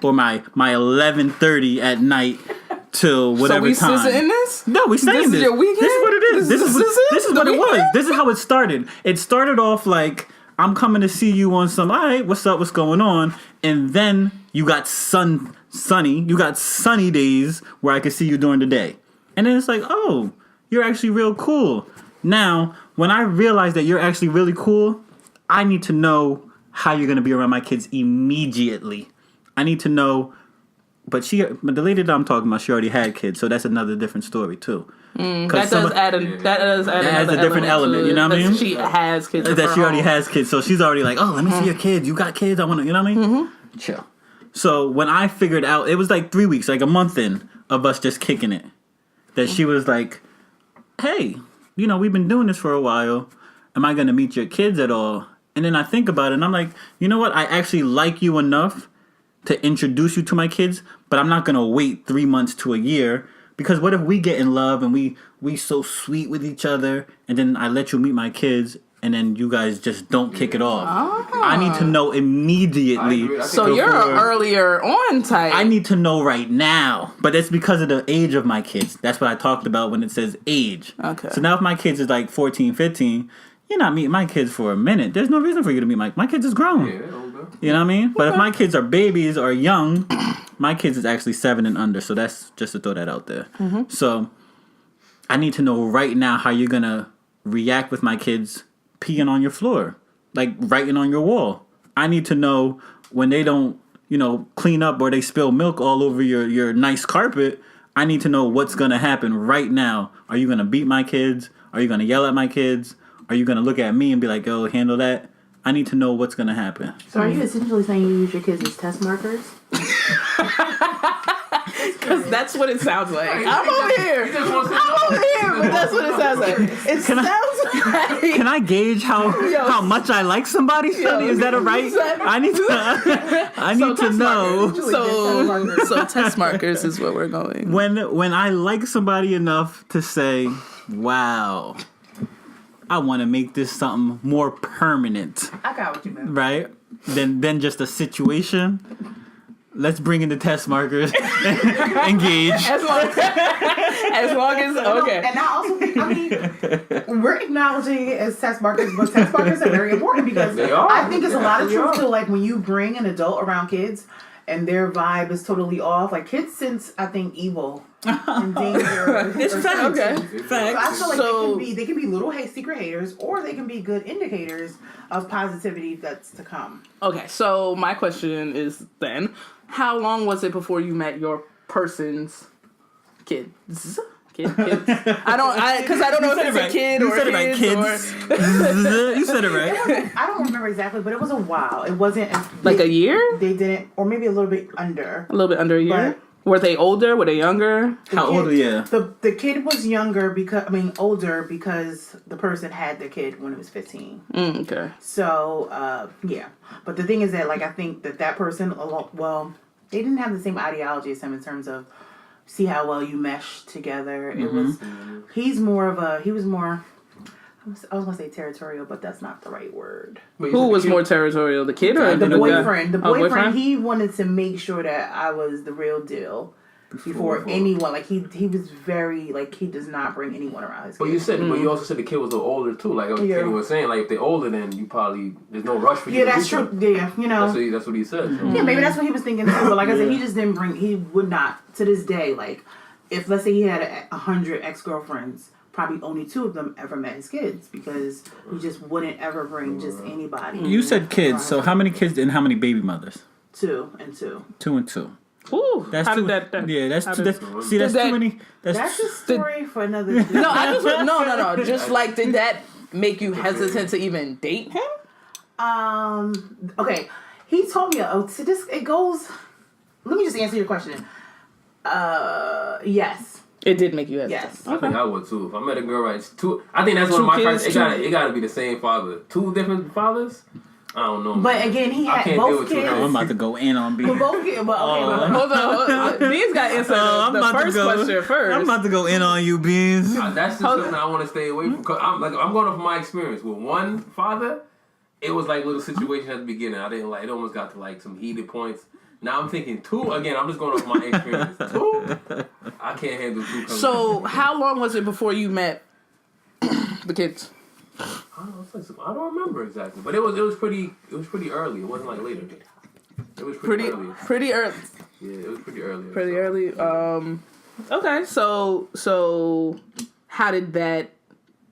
or my 11:30 at night till whatever time. So we in this? No, we staying this. This is your weekend? This is what it is. This is what it was. This is how it started. It started off like, I'm coming to see you on some, all right, what's up, what's going on? And then you got sunny days where I could see you during the day. And then it's like, oh, you're actually real cool. Now, when I realize that you're actually really cool, I need to know how you're going to be around my kids immediately. I need to know, but the lady that I'm talking about, she already had kids, so that's another different story too. That does add a different element. You know what I mean? She has kids. That she already has kids, so she's already like, oh, let me see your kids. You got kids? I want to. You know what I mean? Mm-hmm. Chill. So when I figured out, it was like 3 weeks, like a month in of us just kicking it, that she was like, hey, you know, we've been doing this for a while. Am I going to meet your kids at all? And then I think about it, and I'm like, you know what? I actually like you enough to introduce you to my kids, but I'm not going to wait 3 months to a year, because what if we get in love and we so sweet with each other, and then I let you meet my kids, and then you guys just don't kick it off. Oh. I need to know immediately. So you're an earlier on type. I need to know right now, but it's because of the age of my kids. That's what I talked about when it says age. Okay. So now if my kids is like 14, 15, you're not meeting my kids for a minute. There's no reason for you to meet my kids is grown. Yeah, you know what I mean? But if my kids are babies or young, my kids is actually 7 and under. So that's just to throw that out there. Mm-hmm. So I need to know right now how you're going to react with my kids peeing on your floor, like writing on your wall. I need to know when they don't, clean up or they spill milk all over your nice carpet. I need to know what's going to happen right now. Are you going to beat my kids? Are you going to yell at my kids? Are you going to look at me and be like, oh, handle that? I need to know what's going to happen. So are you essentially saying you use your kids as test markers? Because that's what it sounds like. I'm over here, but that's what it sounds like. Can I gauge how much I like somebody, Sonny? Is that right? I need to know. So test markers is what we're going. When I like somebody enough to say, wow, I want to make this something more permanent. I got what you meant. Right? Than just a situation. Let's bring in the test markers. Engage. As long as okay. And I also think, we're acknowledging it as test markers, but test markers are very important because I think it's a lot of truth to, like, when you bring an adult around kids and their vibe is totally off. Like, kids sense, I think, evil and danger. It's fact. Okay. Fact. So I feel like they can be little secret haters, or they can be good indicators of positivity that's to come. Okay, so my question is then, how long was it before you met your person's kids? Kids. I don't know if it's a kid or kids. You said it right. I don't remember exactly, but it was a while. It wasn't like a year. They didn't, or maybe a little bit under. A little bit under a year. Were they older? Were they younger? How old are you? The kid was older because the person had the kid when it was 15. Okay. So, yeah. But the thing is that, like, I think that person, well, they didn't have the same ideology as him in terms of see how well you mesh together. It was, he was more, I was going to say territorial, but that's not the right word. Who was more territorial, the kid or The boyfriend. The boyfriend, boyfriend? he wanted to make sure that I was the real deal before anyone. Like, he was very, like, he does not bring anyone around his kid. But you also said the kid was a little older, too. Like, Kenny was saying, like, if they're older, then you probably, there's no rush for you. Yeah, that's true. Yeah, you know. That's what he said. So. Yeah, maybe that's what he was thinking, too. But like I said, he just didn't he would not, to this day, like, if, let's say he had 100 ex-girlfriends, probably only 2 of them ever met his kids because he just wouldn't ever bring just anybody. You said kids, so how many kids and how many baby mothers? 2 and 2. 2 and 2. Ooh, That's how too, did that? yeah, that's too. That's that- too many. That's a story for another day. No, I just no. Just like, did that make you hesitant to even date him? Okay. He told me, it goes, let me just answer your question. Yes. It did make you hesitant. Yes. I think I would too. If I met a girl, right? I think that's one of my kids, first. It gotta be the same father. 2 different fathers. I don't know. But again, he I had can't deal both with 2 kids. girls. I'm about to go in on B. But both kids. But okay. Hold on. Beans got to answer the first question first. I'm about to go in on you, Beans. That's just something I want to stay away from. Cause I'm going off of my experience with one father. It was like little situation at the beginning. I didn't like. It almost got to like some heated points. Now I'm thinking 2. Again, I'm just going off my experience. 2. I can't handle 2. So how long was it before you met the kids? I don't remember exactly, but it was pretty early. It wasn't like later. It was pretty early. Pretty early. Yeah, it was pretty early. Pretty early. Okay. So how did that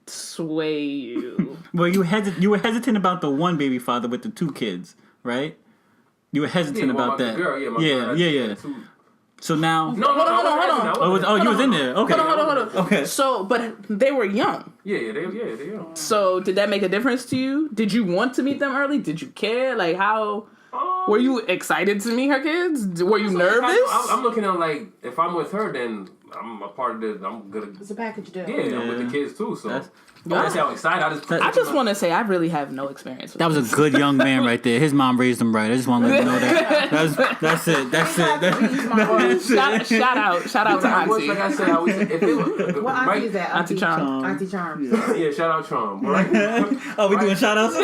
sway you? Well, you were hesitant about the one baby father with the 2 kids, right? You were hesitant about that. Girl, yeah. So now, No, hold on. You was in there. Okay. Hold on. Okay. So, but they were young. Yeah, they are. So, did that make a difference to you? Did you want to meet them early? Did you care? Like, how were you excited to meet her kids? Were you nervous? I'm looking at like if I'm with her, then I'm a part of the. I'm gonna. It's a package deal. Yeah, I'm with the kids too. So that's how excited I just want to say I really have no experience with that was a good young man right there. His mom raised him right. I just want to let you know that. That's it. Shout out to Auntie. Like I said, if it was, What auntie is that? Auntie Charm. Auntie Charm. Yeah, shout out Charm. Oh, we doing shout outs?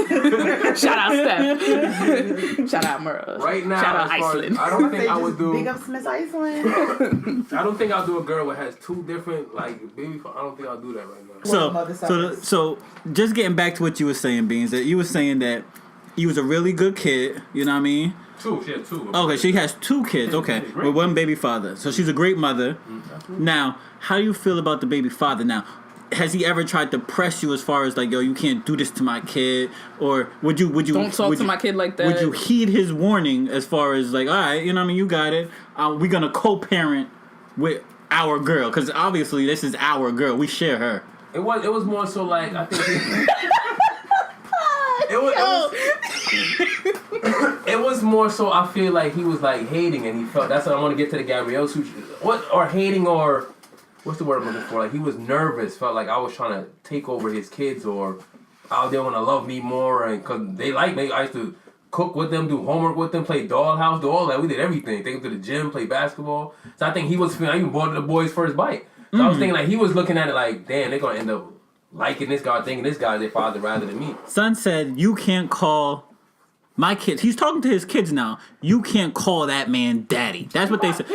Shout out Steph. Shout out Murrah. Right now, shout out as far as- Iceland. I don't think I would do. Big up Miss Iceland. I don't think I'll do a girl that has 2 different like baby. I don't think I'll do that right now. So just getting back to what you were saying, Beans, that you were saying that you was a really good kid, you know what I mean? 2, she had 2. Okay, she has 2 kids, okay, with one baby father. So she's a great mother. Now, how do you feel about the baby father now? Has he ever tried to press you as far as like, yo, you can't do this to my kid? Or would you don't talk to my kid like that? Would you heed his warning as far as like, all right, you know what I mean, you got it. We're gonna co-parent with our girl, because obviously this is our girl. We share her. It was more so like I think it was more so I feel like he was like hating and he felt that's what I want to get to the Gabrielle hating or what's the word I'm looking for, like he was nervous, felt like I was trying to take over his kids or they want to love me more, and because they like me. I used to cook with them, do homework with them, play dollhouse, do all that. We did everything. Take them to the gym, play basketball. So I think he was feeling. I even bought the boys' first bite. So I was thinking like he was looking at it like, damn, they're gonna end up liking this guy, thinking this guy's their father rather than me. Son said, you can't call my kids. He's talking to his kids now. You can't call that man daddy. That's what they said.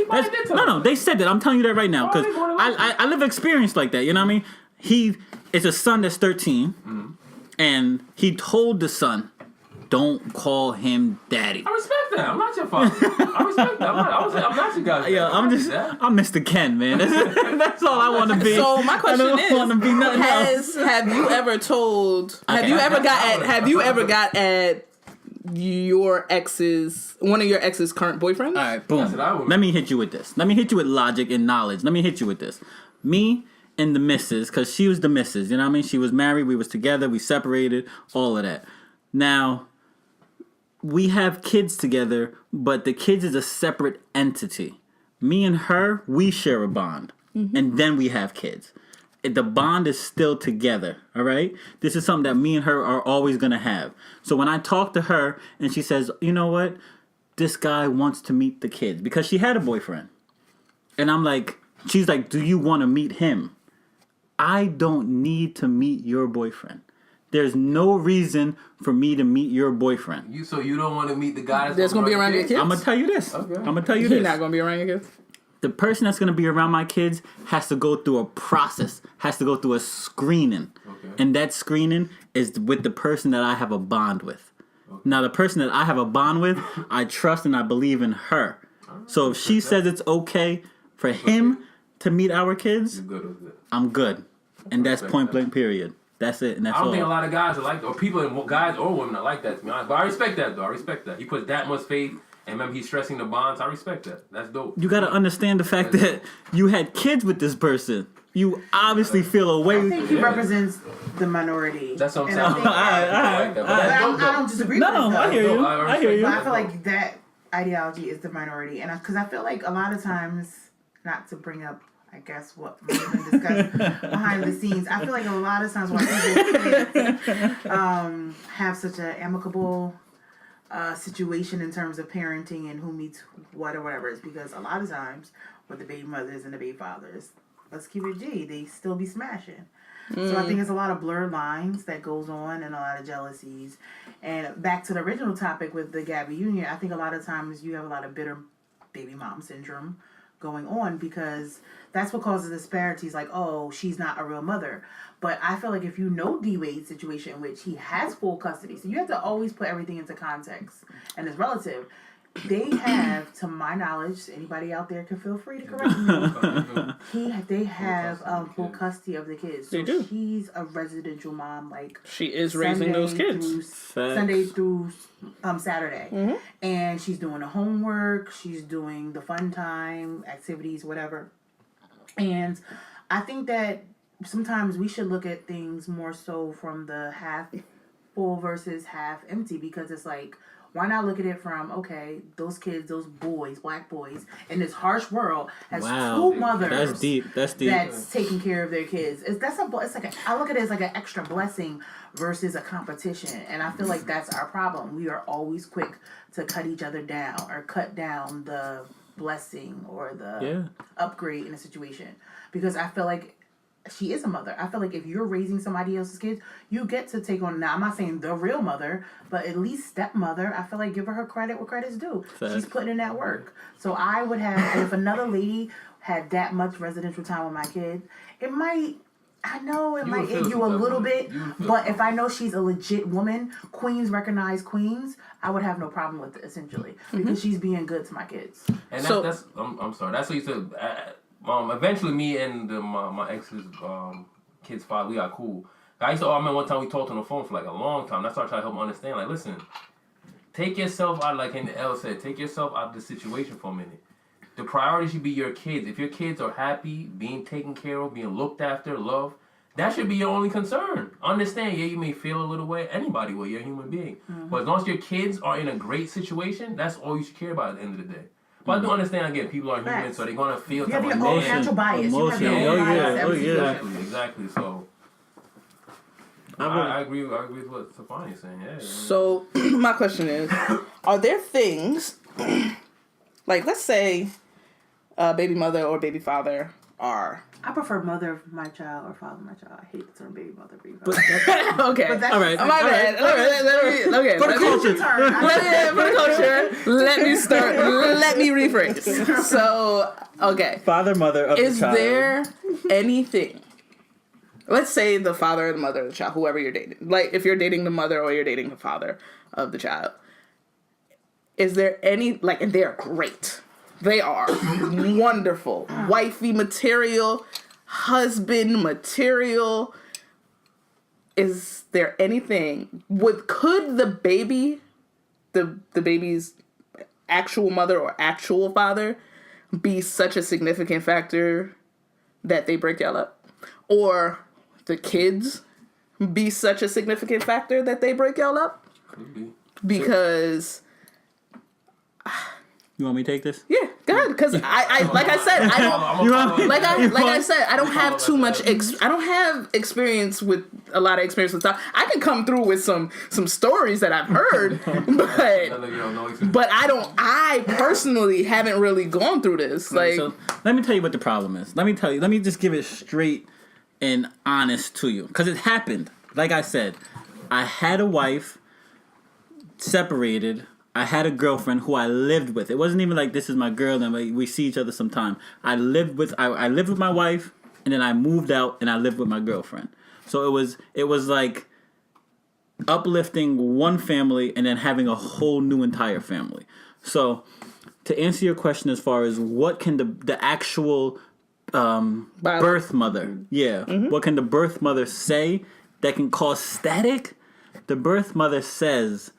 No, they said that. I'm telling you that right now because I live experience like that. You know what I mean? He is a son that's 13, and he told the son, don't call him daddy. I respect that. I'm not your father. I respect that. I'm not your guy. Yeah, I'm Mr. Ken, man. That's all I want to be. So my question I don't want to be nothing else. have you ever got at your ex's, one of your ex's current boyfriends? All right, boom. Let me hit you with this. Let me hit you with logic and knowledge. Let me hit you with this. Me and the missus, because she was the missus, you know what I mean? She was married, we was together, we separated, all of that. Now, we have kids together, but the kids is a separate entity. Me and her, we share a bond. And then we have kids. The bond is still together, all right? This is something that me and her are always going to have. So when I talk to her and she says, you know what? This guy wants to meet the kids. Because she had a boyfriend. And I'm like, she's like, do you want to meet him? I don't need to meet your boyfriend. There's no reason for me to meet your boyfriend. So you don't want to meet the guy that's going to be around your kids? I'm going to tell you this. Okay. I'm going to tell you You're this. not going to be around your kids? The person that's going to be around my kids has to go through a process, has to go through a screening. Okay. And that screening is with the person that I have a bond with. Okay. Now, the person that I have a bond with, I trust and I believe in her. So if she says it's okay for him to meet our kids, I'm good. And that's point blank period. That's it, and that's all. I don't think a lot of guys are like, or people, guys or women are like that, to be honest. But I respect that, though. I respect that. He puts that much faith, and remember, he's stressing the bonds. I respect that. That's dope. You got to understand the fact that you had kids with this person. You obviously feel a way. I think he represents the minority. That's what I'm saying. I don't disagree with No, that. I hear you. I hear you. But I feel like that ideology is the minority. And because I feel like a lot of times, not to bring up, I guess, what might have been discussed behind the scenes, I feel like a lot of times when people have such an amicable situation in terms of parenting and who meets what or whatever, is because a lot of times with the baby mothers and the baby fathers, let's keep it G, they still be smashing. So I think there's a lot of blurred lines that goes on and a lot of jealousies. And back to the original topic with the Gabby Union, I think a lot of times you have a lot of bitter baby mom syndrome going on because that's what causes disparities, like, oh, she's not a real mother. But I feel like if you know D-Wade's situation in which he has full custody, so you have to always put everything into context and it's relative. They have, to my knowledge, anybody out there can feel free to correct me. They have full custody of the kids. So They do. She's a residential mom, like She is raising those kids. Sunday through Saturday. Mm-hmm. And she's doing the homework, she's doing the fun time, activities, whatever. And I think that sometimes we should look at things more so from the half full versus half empty, because it's like, why not look at it from, okay, those kids, those boys, black boys, in this harsh world, has two mothers. That's deep. That's deep. That's taking care of their kids. I look at it as like an extra blessing versus a competition. And I feel like that's our problem. We are always quick to cut each other down or cut down the blessing or the upgrade in a situation. Because I feel like she is a mother. I feel like if you're raising somebody else's kids, you get to take on, now I'm not saying the real mother, but at least stepmother, I feel like give her credit where credit's due. Fact. She's putting in that work. So I would have, and if another lady had that much residential time with my kid, it might egg you a little bit, but if I know she's a legit woman, queens recognize queens, I would have no problem with it, essentially, because she's being good to my kids. And that's I'm sorry, that's what you said. Eventually, me and my ex's kid's father, we got cool. I remember one time we talked on the phone for like a long time. That's why I tried to help him understand. Like, listen, take yourself out. Like L said, take yourself out of the situation for a minute. The priority should be your kids. If your kids are happy, being taken care of, being looked after, loved, that should be your only concern. Understand? Yeah, you may feel a little way. Anybody will. You're a human being. But as long as your kids are in a great situation, that's all you should care about at the end of the day. But I do understand, again, people are human, so they're going to feel... You have your own natural bias. Emotion. You have your own bias. Exactly. So, I agree with what Stefani's saying. Yeah. So, my question is, are there things, like, let's say, baby mother or baby father are... I prefer mother of my child or father of my child. I hate the term baby mother, baby father. Okay. All right. My bad. Okay. For the culture. Let me rephrase. So, okay. Father, mother of the child. Is there anything, let's say the father or the mother of the child, whoever you're dating, like if you're dating the mother or you're dating the father of the child, is there any, like, and they're great. They are wonderful. Wifey material, husband material. Is there anything, could the baby, the baby's actual mother or actual father be such a significant factor that they break y'all up? Or the kids be such a significant factor that they break y'all up? Could be. Because You want me to take this? Yeah, go ahead. Because I like I said, I don't like I said, I don't have too much. I don't have experience with a lot of experience with stuff. I can come through with some stories that I've heard, but I don't. I personally haven't really gone through this. Like, so let me tell you what the problem is. Let me just give it straight and honest to you, because it happened. Like I said, I had a wife, separated. I had a girlfriend who I lived with. It wasn't even like this is my girl and we see each other sometime. I lived with my wife, and then I moved out and I lived with my girlfriend. So it was like uplifting one family and then having a whole new entire family. So to answer your question as far as what can the actual birth mother, what can the birth mother say that can cause static? The birth mother says,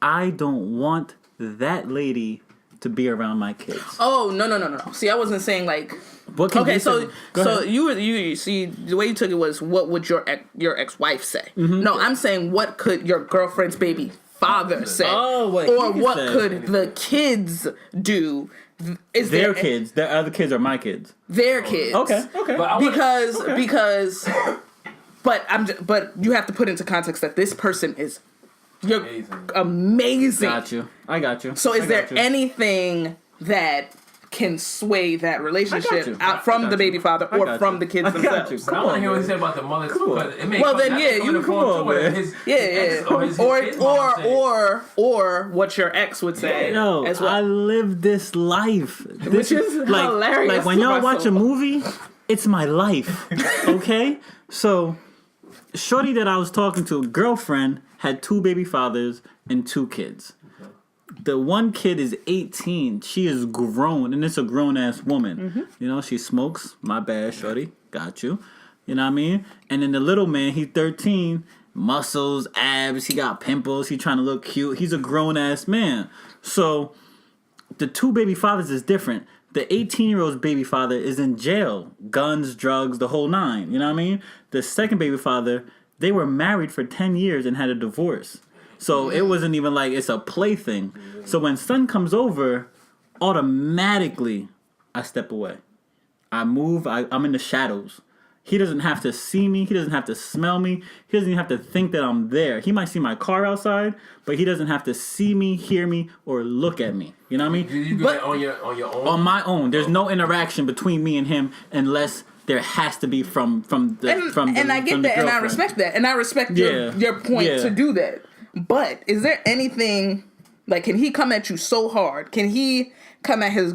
I don't want that lady to be around my kids. Oh, no. See, I wasn't saying like. What can okay, so ahead. you see the way you took it was what would your ex-wife say? Mm-hmm. No, I'm saying what could your girlfriend's baby father say? Oh, wait. Or what could the kids do? Is their kids? Their other kids are my kids. Their kids. Okay. Because. But you have to put into context that this person is. You're amazing. I got you. So is there anything that can sway that relationship out from the baby father or from the kids themselves? I want to hear what he said about the mother too. Well, then you come on, or what your ex would say. No, as well. I live this life. Which is hilarious. Like when y'all watch a movie, it's my life. Okay, so shorty that I was talking to, girlfriend, had 2 baby fathers and 2 kids. The one kid is 18. She is grown, and it's a grown-ass woman. Mm-hmm. You know, she smokes. My bad, shorty. Got you. You know what I mean? And then the little man, he's 13. Muscles, abs. He got pimples. He trying to look cute. He's a grown-ass man. So the 2 baby fathers is different. The 18-year-old's baby father is in jail. Guns, drugs, the whole 9. You know what I mean? The second baby father, they were married for 10 years and had a divorce. So it wasn't even like it's a plaything. So when son comes over, automatically I step away. I move. I'm in the shadows. He doesn't have to see me. He doesn't have to smell me. He doesn't even have to think that I'm there. He might see my car outside, but he doesn't have to see me, hear me, or look at me. You know what I mean? You do that on your own? On my own. There's no interaction between me and him unless there has to be from the and I get that, and I respect that, and I respect your point to do that. But is there anything like, can he come at you so hard? Can he come at his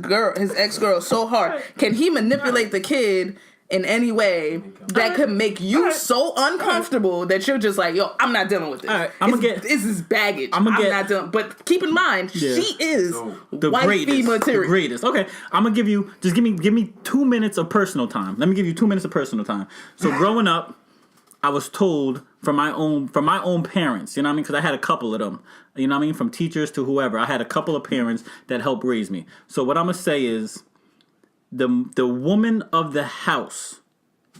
ex-girl so hard? Can he manipulate the kid in any way that could make you so uncomfortable that you're just like, yo, I'm not dealing with this. All right, this is baggage. I'm not dealing. But keep in mind, she is the wifey material. The greatest. Okay, I'm gonna give you. Just give me 2 minutes of personal time. Let me give you 2 minutes of personal time. So growing up, I was told from my own parents, you know what I mean? Because I had a couple of them, you know what I mean? From teachers to whoever, I had a couple of parents that helped raise me. So what I'm gonna say is, the woman of the house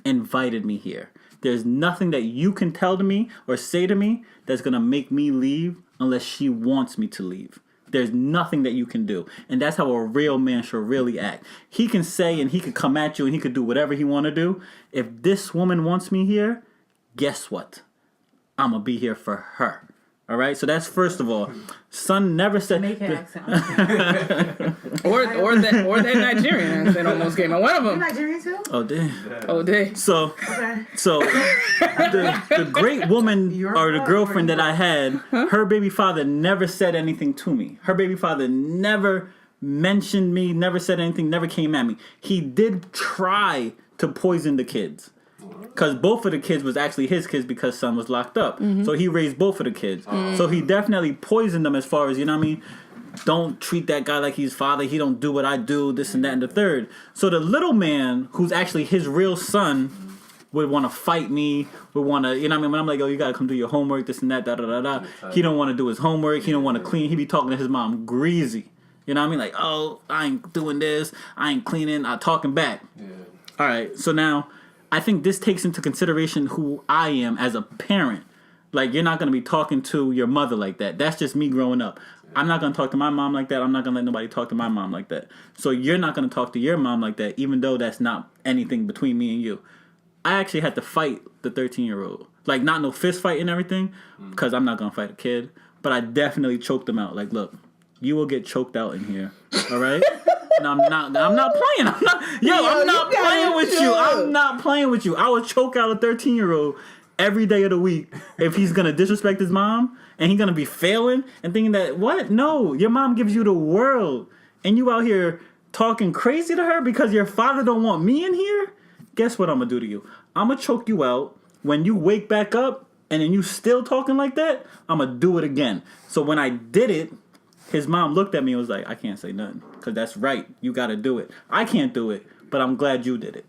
invited me here. There's nothing that you can tell to me or say to me that's gonna make me leave unless she wants me to leave. There's nothing that you can do. And that's how a real man should really act. He can say and he could come at you and he could do whatever he want to do. If this woman wants me here, guess what? I'm going to be here for her. All right? So that's first of all. Son never said... Make an accent. or that Nigerian accent almost came out. One of them. You're Nigerian too? Oh, damn. So the great woman or the girlfriend that I had, her baby father never said anything to me. Her baby father never mentioned me, never said anything, never came at me. He did try to poison the kids. Because both of the kids was actually his kids because son was locked up. Mm-hmm. So he raised both of the kids. So he definitely poisoned them as far as, you know what I mean? Don't treat that guy like he's father. He don't do what I do, this and that and the third. So the little man, who's actually his real son, would want to fight me, would want to, you know what I mean? When I'm like, oh, you got to come do your homework, this and that, da-da-da-da. He don't want to do his homework. He don't want to clean. He be talking to his mom greasy. You know what I mean? Like, oh, I ain't doing this. I ain't cleaning. I'm talking back. Yeah. All right. So now... I think this takes into consideration who I am as a parent. Like, you're not going to be talking to your mother like that. That's just me growing up. I'm not going to talk to my mom like that. I'm not going to let nobody talk to my mom like that. So you're not going to talk to your mom like that, even though that's not anything between me and you. I actually had to fight the 13-year-old. Like, not no fist fight and everything, because I'm not going to fight a kid. But I definitely choked him out. Like, look, you will get choked out in here, all right? And I'm not playing. I'm not playing with you. I'm not playing with you. I will choke out a 13-year-old every day of the week if he's going to disrespect his mom and he's going to be failing and thinking that, what? No, your mom gives you the world and you out here talking crazy to her because your father don't want me in here? Guess what I'm going to do to you? I'm going to choke you out. When you wake back up and then you still talking like that, I'm going to do it again. So when I did it, his mom looked at me and was like, I can't say nothing because that's right. You got to do it. I can't do it, but I'm glad you did it.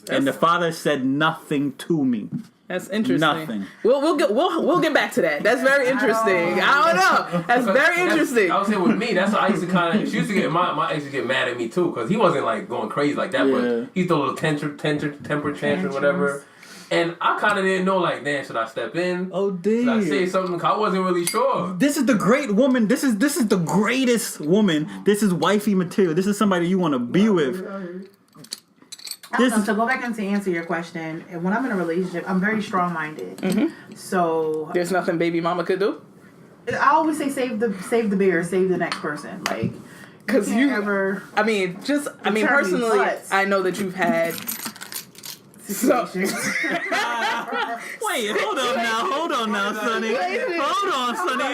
And the father said nothing to me. That's interesting. Nothing. We'll get back to that. That's very interesting. I don't know. That's very interesting. I was saying with me, that's what I used to kind of. She used to get my ex used to get mad at me too because he wasn't like going crazy like that, but he threw a little temper tantrum, whatever. And I kind of didn't know, like, damn, should I step in? Oh, damn. Should I say something? Cause I wasn't really sure. This is the great woman. This is the greatest woman. This is wifey material. This is somebody you want to be with. So go back and to answer your question. When I'm in a relationship, I'm very strong-minded. Mm-hmm. So there's nothing baby mama could do. I always say save the beer, save the next person. Like, because personally, I know that you've had. So. Wait, hold on now, Sonny. Hold on, Sonny.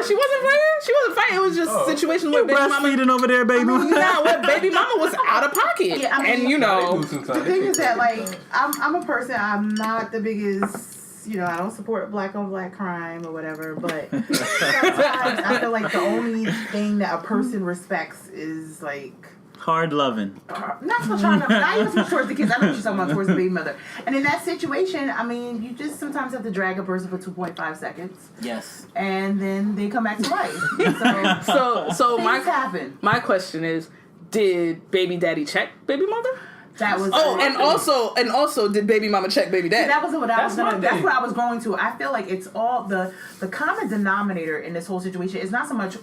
She wasn't playing. She wasn't fighting. It was just a situation where baby mama breastfeeding over there, baby. Where baby mama was out of pocket. Yeah, and you know, the thing is that like I'm a person. I'm not the biggest. You know, I don't support black on black crime or whatever. But sometimes I feel like the only thing that a person respects is like. Hard loving. Not even so towards the kids. I know what you're talking about towards the baby mother. And in that situation, I mean, you just sometimes have to drag a person for 2.5 seconds. Yes. And then they come back to life. So happen. My question is, did baby daddy check baby mother? That was and also did baby mama check baby daddy? That's what I was going to. I feel like it's all the common denominator in this whole situation is not so much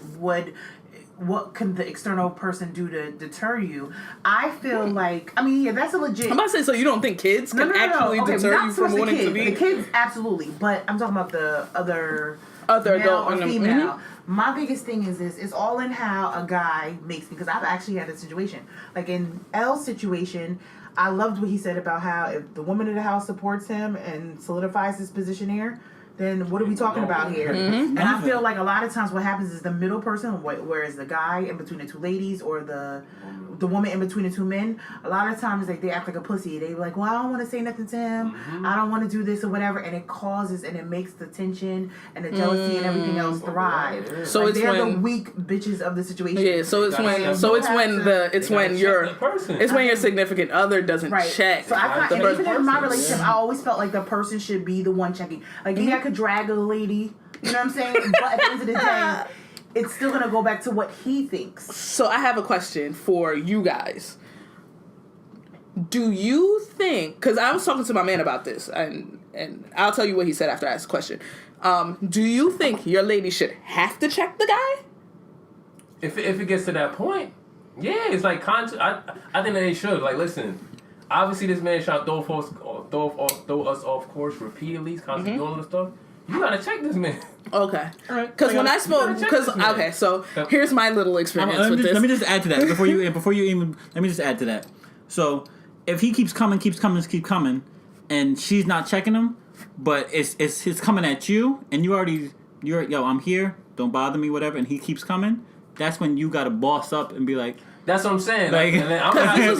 what can the external person do to deter you? I feel like, I mean, yeah, that's a legit. I'm about to say, so you don't think kids can actually deter you from wanting to be? The kids, absolutely. But I'm talking about the other male adult or female. Mm-hmm. My biggest thing is this. It's all in how a guy makes me. Because I've actually had a situation. Like in L's situation, I loved what he said about how if the woman in the house supports him and solidifies his position here, then what are we talking about here? Mm-hmm. And I feel like a lot of times what happens is the middle person, whereas the guy in between the two ladies or the woman in between the two men, a lot of times they act like a pussy. They like, well, I don't want to say nothing to him. Mm-hmm. I don't want to do this or whatever. And it causes and it makes the tension and the jealousy and everything else thrive. Yeah. So like it's they're when the weak bitches of the situation. Yeah. So it's when your significant other doesn't check. So even in my relationship, I always felt like the person should be the one checking. Like I could drag a lady, you know what I'm saying? But at the end of the day, it's still gonna go back to what he thinks. So I have a question for you guys. Do you think? Because I was talking to my man about this, and I'll tell you what he said after I asked the question. Do you think your lady should have to check the guy? If it gets to that point, yeah, it's like I think that they should. Like, listen. Obviously, this man trying to throw us off course repeatedly. He's constantly doing all this stuff. You gotta check this man. Okay. Because when I spoke, so here's my little experience with this. Let me just add to that before you even. Let me just add to that. So if he keeps coming, and she's not checking him, but it's coming at you, and you're I'm here. Don't bother me, whatever. And he keeps coming. That's when you gotta boss up and be like. That's what I'm saying. This is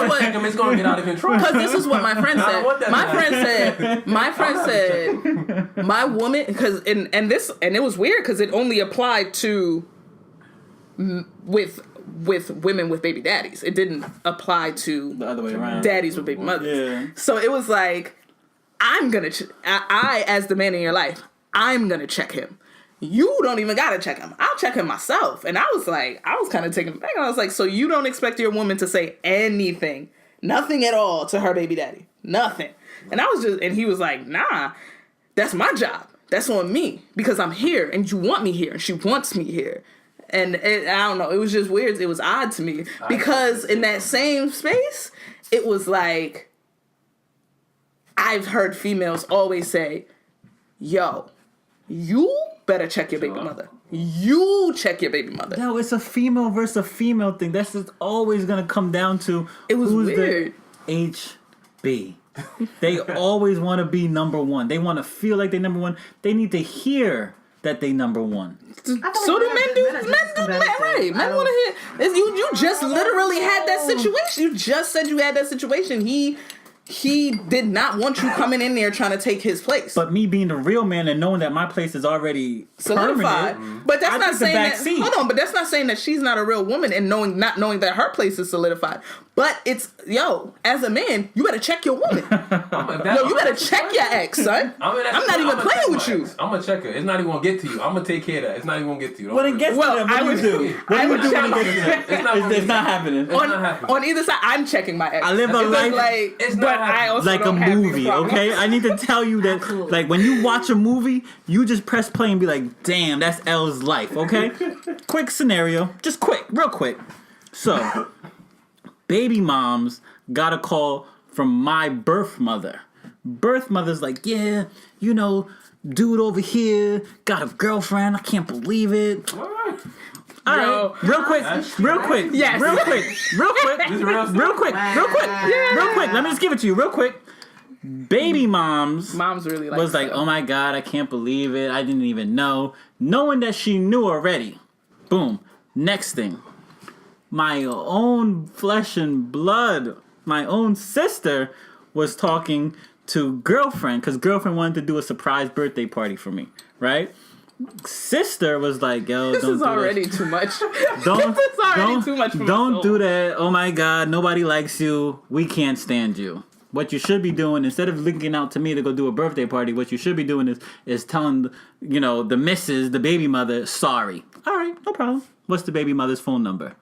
what it's going to get out of control. Because this is what my friend said. My friend said, my woman, because and it was weird because it only applied to with women with baby daddies. It didn't apply to the other way around. Daddies with baby mothers. Yeah. So it was like, I as the man in your life, I'm gonna check him. You don't even gotta check him. I'll check him myself. And I was kind of taken aback. I was like, so you don't expect your woman to say anything, nothing at all to her baby daddy? Nothing. And he was like, nah, that's my job. That's on me because I'm here and you want me here and she wants me here. And I don't know, it was just weird. It was odd to me because in that same space, it was like, I've heard females always say, yo, you better check your baby mother. You check your baby mother. No, it's a female versus a female thing. That's just always going to come down to it was who's weird. The HB. They always want to be number one. They want to feel like they're number one. They need to hear that they number one. So do men do that, right? Men want to hear. You just literally had that situation. You just said you had that situation. He did not want you coming in there trying to take his place. But me being the real man and knowing that my place is already solidified. Permanent, but that's not saying that. seat. Hold on, but that's not saying that she's not a real woman and not knowing that her place is solidified. But it's as a man, you better check your woman. You better check your ex, son. I'm not even playing with you. I'm gonna check her. It's not even gonna get to you. I'm gonna take care of that. It's not even gonna get to you. When it gets to them, what do you do? What do you do when it gets to them? It's not happening. On either side, I'm checking my ex. I live a life but I also like a movie, okay? I need to tell you that, like, when you watch a movie, you just press play and be like, damn, that's L's life, okay? Quick scenario. Just quick, real quick. So, baby moms got a call from my birth mother. Birth mother's like, yeah, you know, dude over here got a girlfriend. I can't believe it. What? All right, real quick. Yes. Real quick. Let me just give it to you real quick. Baby mom's really was like, oh my God, I can't believe it. I didn't even know. Knowing that she knew already. Boom. Next thing. My own flesh and blood, my own sister was talking to girlfriend because girlfriend wanted to do a surprise birthday party for me, right? Sister was like, yo, this is already too much. Don't Don't do that. Oh my God, nobody likes you. We can't stand you. What you should be doing, instead of linking out to me to go do a birthday party, what you should be doing is telling, the missus, the baby mother, sorry. All right, no problem. What's the baby mother's phone number?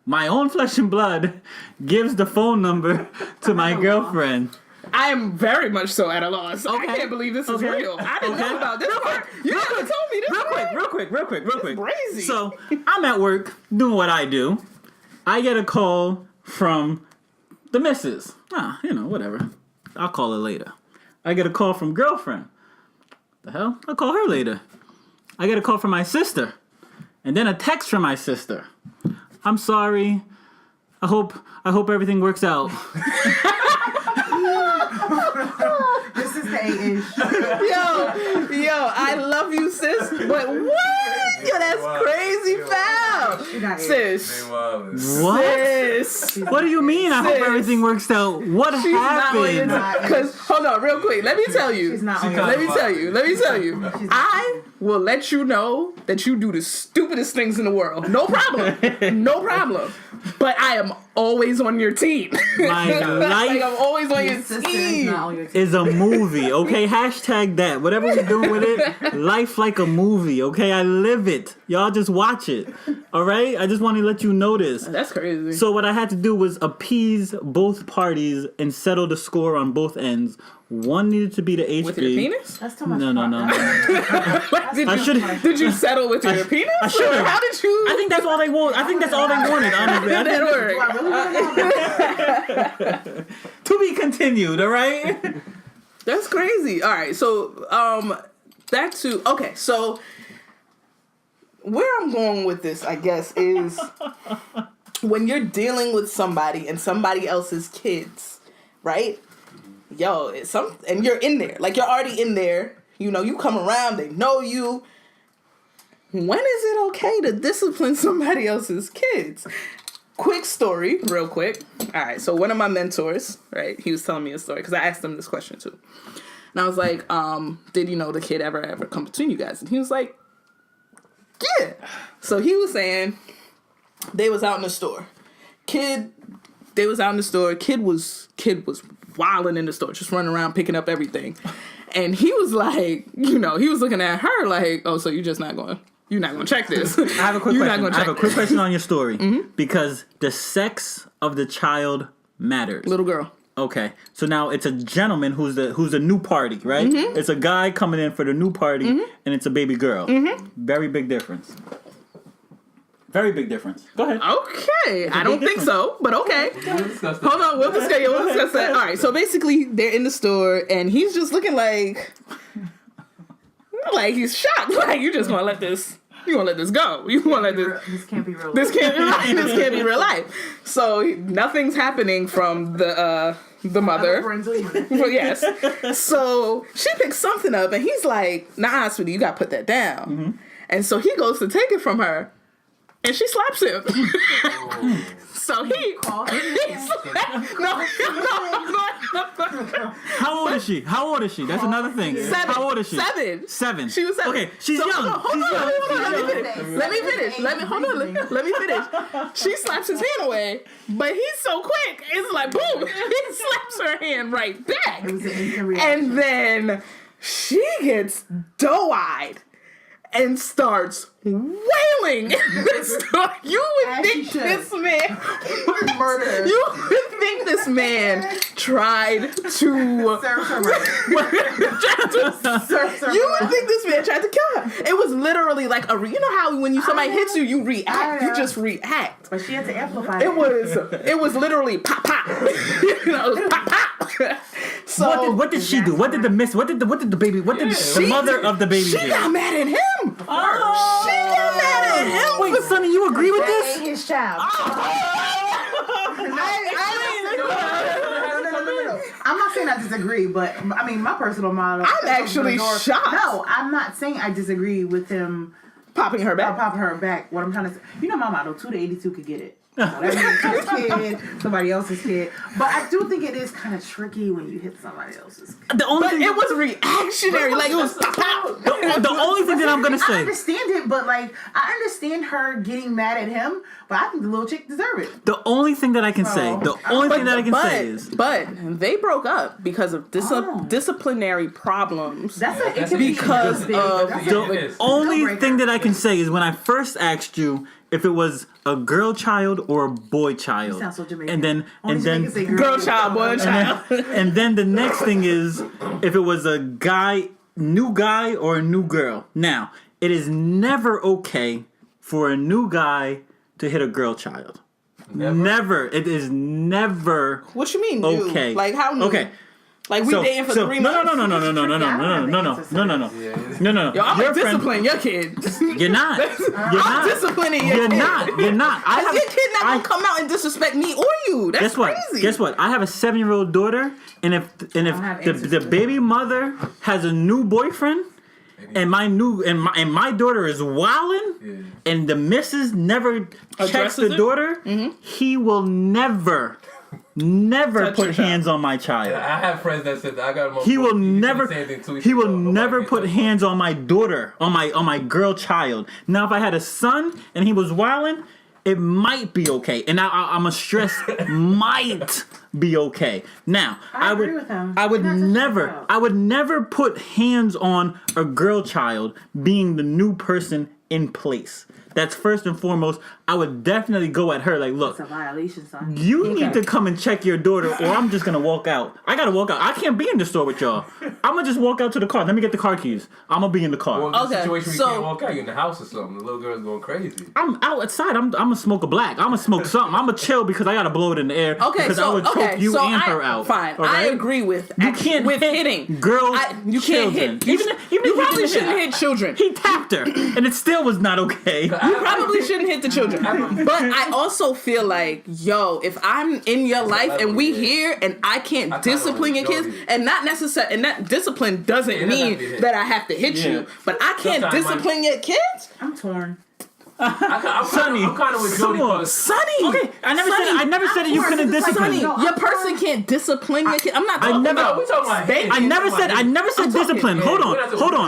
My own flesh and blood gives the phone number to my girlfriend. I am very much so at a loss. Okay. I can't believe this is real. I didn't know about this part. You never told me this. Real quick. It's crazy. So, I'm at work doing what I do. I get a call from the missus. Whatever. I'll call her later. I get a call from girlfriend. The hell? I'll call her later. I get a call from my sister. And then a text from my sister. I'm sorry. I hope everything works out. This is the 8-ish. Yo, I love you, sis. But what? Yo, that's crazy foul. Sis. What? Sis. What do you mean? I hope everything works out. What happened? Because, hold on, real quick. Let me tell you. She's not Let me tell you. I will let you know that you do the stupidest things in the world. No problem. But I am always on your team. My life I'm always on your team. Is a movie, okay? Hashtag that. Whatever we're doing with it, life like a movie, okay? I live it. Y'all just watch it, all right? I just want to let you know this. That's crazy. So what I had to do was appease both parties and settle the score on both ends. One needed to be the HB. With your penis? That's too much. No. Did you settle with your penis? I should have. How did you? I think that's all they want. I think that's all they wanted, honestly. That work. To be continued, all right? That's crazy. All right, so back to so where I'm going with this, I guess, is when you're dealing with somebody and somebody else's kids, right? Yo, and you're in there. Like, you're already in there. You come around, they know you. When is it okay to discipline somebody else's kids? Quick story, real quick. All right, so one of my mentors, right, he was telling me a story because I asked him this question too. And I was like, did the kid ever come between you guys? And he was like, yeah. So he was saying they was out in the store. Kid was wilding in the store, just running around picking up everything. And he was like, he was looking at her like, oh, so you're not going to check this. I have a quick question. I have a quick question on your story. Mm-hmm. Because the sex of the child matters. Little girl. Okay, so now it's a gentleman who's a new party, right? Mm-hmm. It's a guy coming in for the new party, and it's a baby girl. Mm-hmm. Very big difference. Very big difference. Go ahead. Okay, I don't think so, but okay. Hold on, we'll discuss that. All right, so basically they're in the store and he's just looking like he's shocked. Like, you just want to let this. You want to let this go. You want to let this. This can't be real. This can't be real life. So nothing's happening from the mother. Well, yes. So she picks something up and he's like, "Nah, sweetie, you gotta put that down." And so he goes to take it from her, and she slaps him. So he no. How old is she? That's another thing. 7. How old is she? 7. 7. She was 7. Okay, she's young. Hold on. Let me finish. Let me finish. She slaps his hand away, but he's so quick. It's like boom. He slaps her hand right back, and then she gets doe-eyed and starts wailing. You would think this man murder. You would think this man tried to serve her murder. You would think this man tried to kill her. It was literally like you know how when somebody hits you, you react. You just react. But she had to amplify it. It was literally pop pop. You know, it was pop pop. So what did she do? What did the mother of the baby do? She got mad at him. She got mad at him. Wait, Sonny, you agree with this? That ain't his child. I'm not saying I disagree, but I mean my personal model. I'm actually shocked. No, I'm not saying I disagree with him popping her back. Popping her back. What I'm trying to say, my motto, 2 to 82 could get it. So that means his kid, somebody else's kid. But I do think it is kind of tricky when you hit somebody else's kid. It was reactionary. Like it was the only thing that I'm gonna say. I understand it, but I understand her getting mad at him. But I think the little chick deserve it. The only thing that I can say, is, but they broke up because of disciplinary problems. That's because of the only thing that I can say is when I first asked you if it was a girl child or a boy child. You sound so Jamaican. And then girl child, boy child. And then the next thing is if it was a new guy or a new girl. Now, it is never okay for a new guy to hit a girl child. Never. It is never. What you mean? New? Okay. Like how new? Okay. Like we dating for 3 months? No. Yo, I'm disciplining your kids. You're not. I'm disciplining your kids. You're not. Your kid not gonna come out and disrespect me or you. That's crazy. Guess what? I have a 7-year-old daughter, and if the baby mother has a new boyfriend, and my daughter is wilding, and the missus never checks the daughter, he will never put hands on my child. I have friends that said that. I got He will never put hands on my daughter, on my girl child. Now, if I had a son and he was wilding, it might be okay. And I'm gonna stress might be okay. Now, I agree with him. I would never put hands on a girl child being the new person in place. That's first and foremost. I would definitely go at her like, look, it's a violation, son. You need to come and check your daughter, or I'm just gonna walk out. I gotta walk out. I can't be in the store with y'all. I'm gonna just walk out to the car. Let me get the car keys. I'm gonna be in the car. Well, in the situation where you can't walk out, you're in the house or something. The little girl's going crazy. I'm outside. I'm gonna smoke a black. I'm gonna smoke something. I'm gonna chill because I gotta blow it in the air. Okay, because I would choke you and her out. Fine, right? I agree with hitting girls. You can't hit. You probably shouldn't hit children. He tapped her, and it still was not okay. You probably shouldn't hit the children. But I also feel like, if I'm in your life and we here and I can't discipline your kids, and not necessarily, and that discipline doesn't mean that I have to hit you, but I can't discipline your kids. I'm torn. Sonny, I'm kind of with Jody. Sonny, okay, I never said that you couldn't discipline. Sonny, your person can't discipline your kid. I'm not talking about. I never said discipline. Hold on.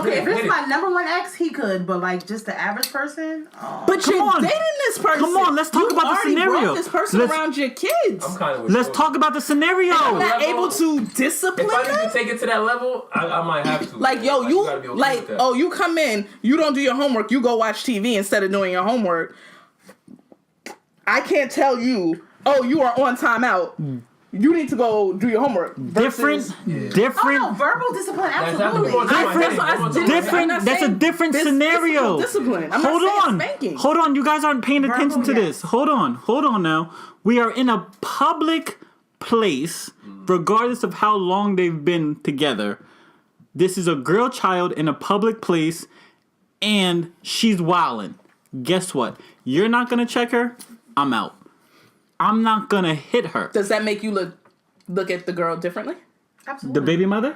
Okay, if it's my number one ex, he could, but just the average person. But you're dating this person. Come on, let's talk about the scenario. Brought this person around your kids. I'm kind of with Let's talk about the scenario. I'm not able to discipline. If I need to take it to that level, I might have to. You come in, you don't do your homework, you go watch TV instead of doing your homework. I can't tell you, you are on timeout. you need to go do your homework. Different. Oh no, verbal discipline, absolutely. That's a different scenario. Discipline. I'm Hold not on. saying spanking. Hold on. You guys aren't paying attention to this. Hold on now. We are in a public place, regardless of how long they've been together. This is a girl child in a public place, and she's wildin'. Guess what? You're not gonna check her. I'm out. I'm not gonna hit her. Does that make you look at the girl differently? Absolutely. The baby mother?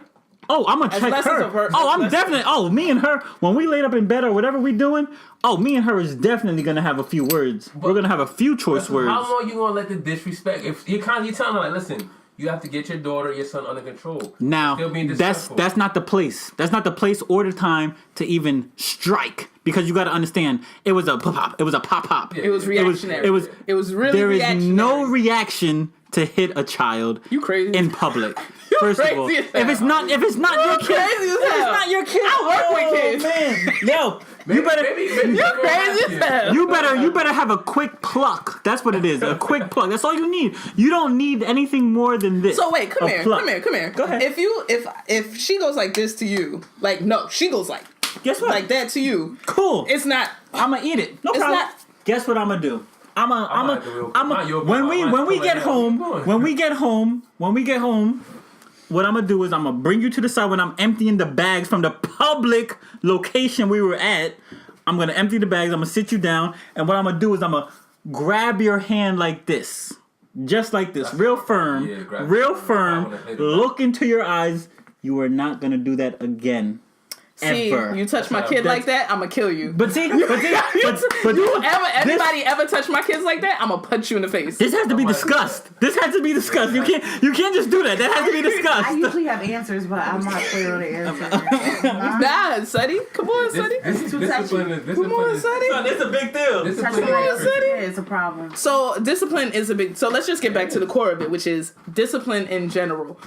Oh, I'm gonna check her. I'm definitely. Oh, me and her, when we laid up in bed or whatever we doing, me and her is definitely gonna have a few words. We're gonna have a few choice words. How long you gonna let the disrespect? If you're telling her like, listen, you have to get your daughter, your son under control. Now, that's not the place. That's not the place or the time to even strike. Because you got to understand, it was a pop. It was a pop. It was reactionary. It was really there reactionary. There is no reaction to hit a child. You crazy in public. First of all, if it's not your kid, I work with kids. Man, yo, you better. You're crazy as hell. You better have a quick pluck. That's what it is. A quick pluck. That's all you need. You don't need anything more than this. So wait, come here. Go ahead. If she goes like this to you, like no, she goes like. Guess what? Like that to you. Cool. It's not. I'm gonna eat it. No problem. Not, Guess what I'm gonna do? When we get home, what I'm gonna do is I'm gonna bring you to the side when I'm emptying the bags from the public location we were at. I'm gonna empty the bags. I'm gonna sit you down, and what I'm gonna do is I'm gonna grab your hand like this, just like this, real firm. Look into your eyes. You are not gonna do that again. See, ever. You touch my kid like that, I'ma kill you. But anybody ever touch my kids like that, I'ma punch you in the face. This has to be discussed. You can't just do that. That has to be discussed. I usually have answers, but I'm not clear on the answer. Nah, Sonny. Come on, Sonny. It's too touchy. Come on, Sonny. It's a big deal. It's a problem. So discipline is a big. So let's just get back to the core of it, which is discipline in general.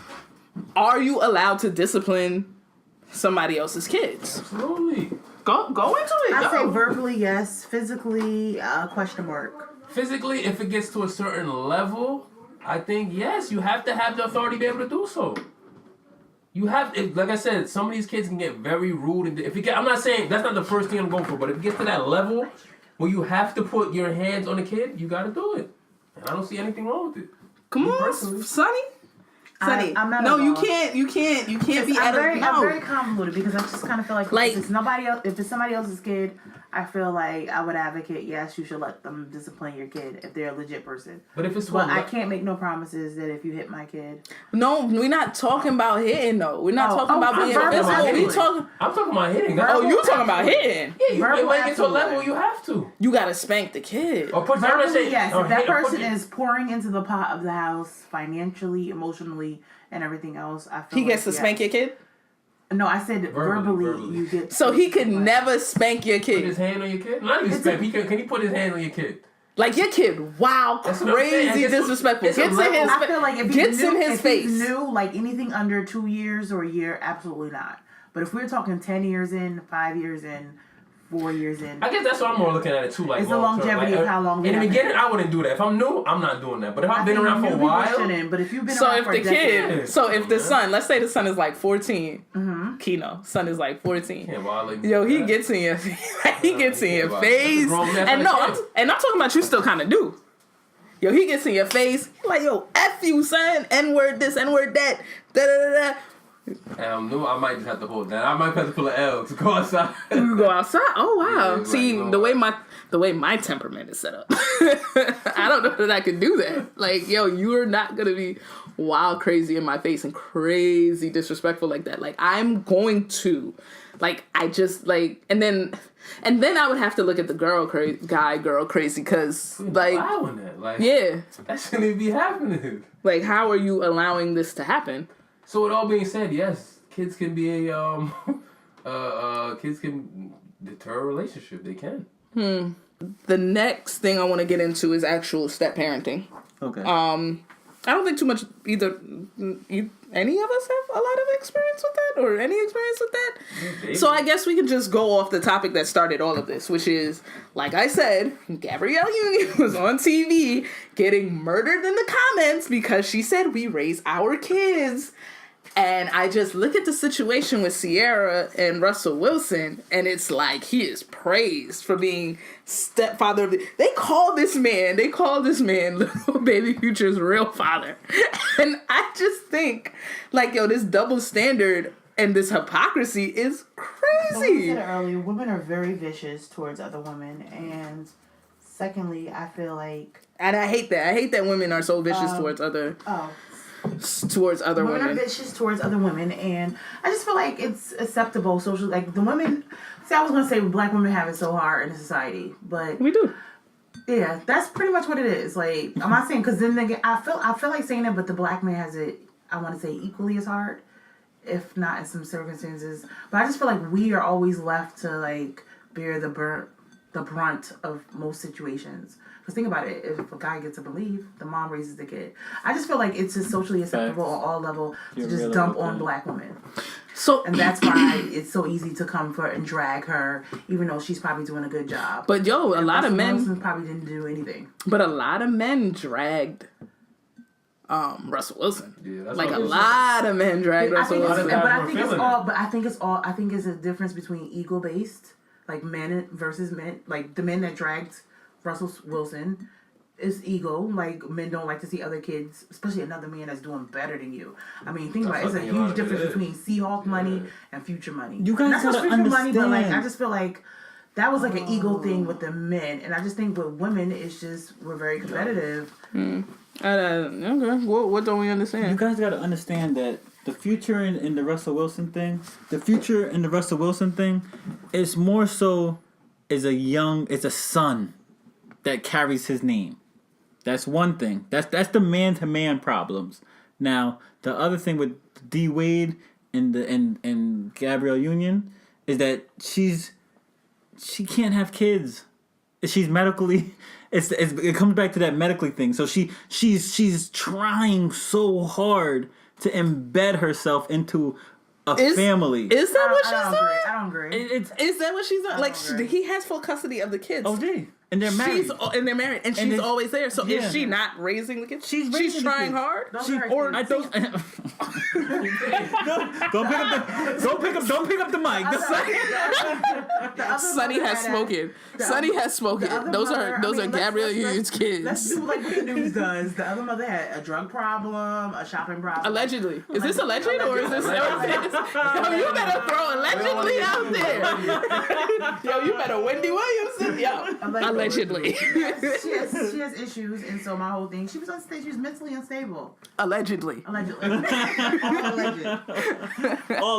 Are you allowed to discipline somebody else's kids? Absolutely. Go into it. I say verbally yes, physically question mark. Physically, if it gets to a certain level, I think yes, you have to have the authority to be able to do so. You have, like I said, some of these kids can get very rude, and I'm not saying that's not the first thing I'm going for, but if it gets to that level where you have to put your hands on the kid, you got to do it, and I don't see anything wrong with it. Come on, Sonny. Sonny, I'm not no, you involved. you can't be I'm very convoluted because I just kind of feel like if it's somebody else's kid, I feel like I would advocate yes, you should let them discipline your kid if they're a legit person. But if it's I can't make no promises that if you hit my kid. No, we're not talking about hitting though. We're not talking about being physical. I'm talking about hitting. You talking about hitting? Yeah, you might get to a level you have to. You gotta spank the kid. Or put yes, if that person is pouring into the pot of the house financially, emotionally, and everything else, I feel he gets to spank your kid. No, I said verbally. You get. So he could never spank your kid. Put his hand on your kid? Not even spank. Can he put his hand on your kid? Like your kid, wow, crazy disrespectful. I feel like if face. He's new, like anything under 2 years or a year, absolutely not. But if we're talking 10 years in, 5 years in, 4 years in. I guess that's what I'm more looking at it too. Like it's the longevity of how long. In the beginning, I wouldn't do that. If I'm new, I'm not doing that. But if I've been around for a while, but if you've been around for a decade, if the son, let's say the son is like 14, Keno, son is like 14. Yo, he gets in your face. He gets in your face. And I'm talking about you still kind of do. Yo, he gets in your face. He's like, yo, F you, son. N-word this, N-word that. Da-da-da-da. And I'm new, I might just have to hold that. I might have to pull an L to go outside. You go outside? Oh wow! Yeah, see the way my temperament is set up. I don't know that I could do that. Like, yo, you are not gonna be wild crazy in my face and crazy disrespectful like that. Like, I'm going to, like, I just like, and then I would have to look at the girl crazy because like, allowing that, like, yeah, that shouldn't be happening. Like, how are you allowing this to happen? So with all being said, yes, kids can be kids can deter a relationship. They can. The next thing I want to get into is actual step parenting. Okay. I don't think too much either. Any of us have a lot of experience with that, or any experience with that. Maybe. So I guess we can just go off the topic that started all of this, which is, like I said, Gabrielle Union was on TV getting murdered in the comments because she said we raise our kids. And I just look at the situation with Sierra and Russell Wilson, and it's like he is praised for being stepfather of the... They call this man Little Baby Future's real father. And I just think, like, yo, this double standard and this hypocrisy is crazy. Like I said earlier, women are very vicious towards other women, and secondly, I feel like... And I hate that. I hate that women are so vicious towards other... towards other women. Women are vicious towards other women, and I just feel like it's acceptable socially. Like the women, I was gonna say black women have it so hard in society, but we do. Yeah, that's pretty much what it is. Like I'm not saying because then again, I feel like saying that, but the black man has it. I want to say equally as hard, if not in some circumstances. But I just feel like we are always left to like bear the brunt of most situations. Because think about it, if a guy gets up and leave, the mom raises the kid. I just feel like it's just socially acceptable on all levels to just dump on black women. And that's why it's so easy to comfort and drag her, even though she's probably doing a good job. But yo, a lot of men Wilson probably didn't do anything. But a lot of men dragged Russell Wilson. Yeah, that's like a lot of men dragged Russell Wilson. But I think it's a difference between ego based, like men versus men. Like the men that dragged Russell Wilson is ego. Like men don't like to see other kids, especially another man that's doing better than you. I mean, think about it. It's a huge difference between Seahawk money and Future money. You guys gotta understand. Money, but like I just feel like that was like an ego thing with the men, and I just think with women, it's just we're very competitive. Okay. What don't we understand? You guys gotta understand that the future in the Russell Wilson thing, is more so it's a son that carries his name. That's one thing. That's the man-to-man problems. Now, the other thing with D Wade and Gabrielle Union is that she can't have kids. She's medically. It comes back to that medically thing. So she's trying so hard to embed herself into a family. Is that what she's doing? I don't agree. Is that what she's doing? Like he has full custody of the kids. Oh, gee. And they're married. And she's always there. So is she not raising the kids? She's trying hard. Don't pick up the mic. Sonny has spoken. Sonny has spoken. Those are Gabrielle Union's kids. Let's do like what the news does. The other mother had a drug problem, a shopping problem. Allegedly. Is this alleged or is this? Yo, you better throw allegedly out there. Yo, you better Wendy Williamson. Yo, allegedly. She has issues, and so my whole thing. She was unstable. She was mentally unstable. Allegedly. All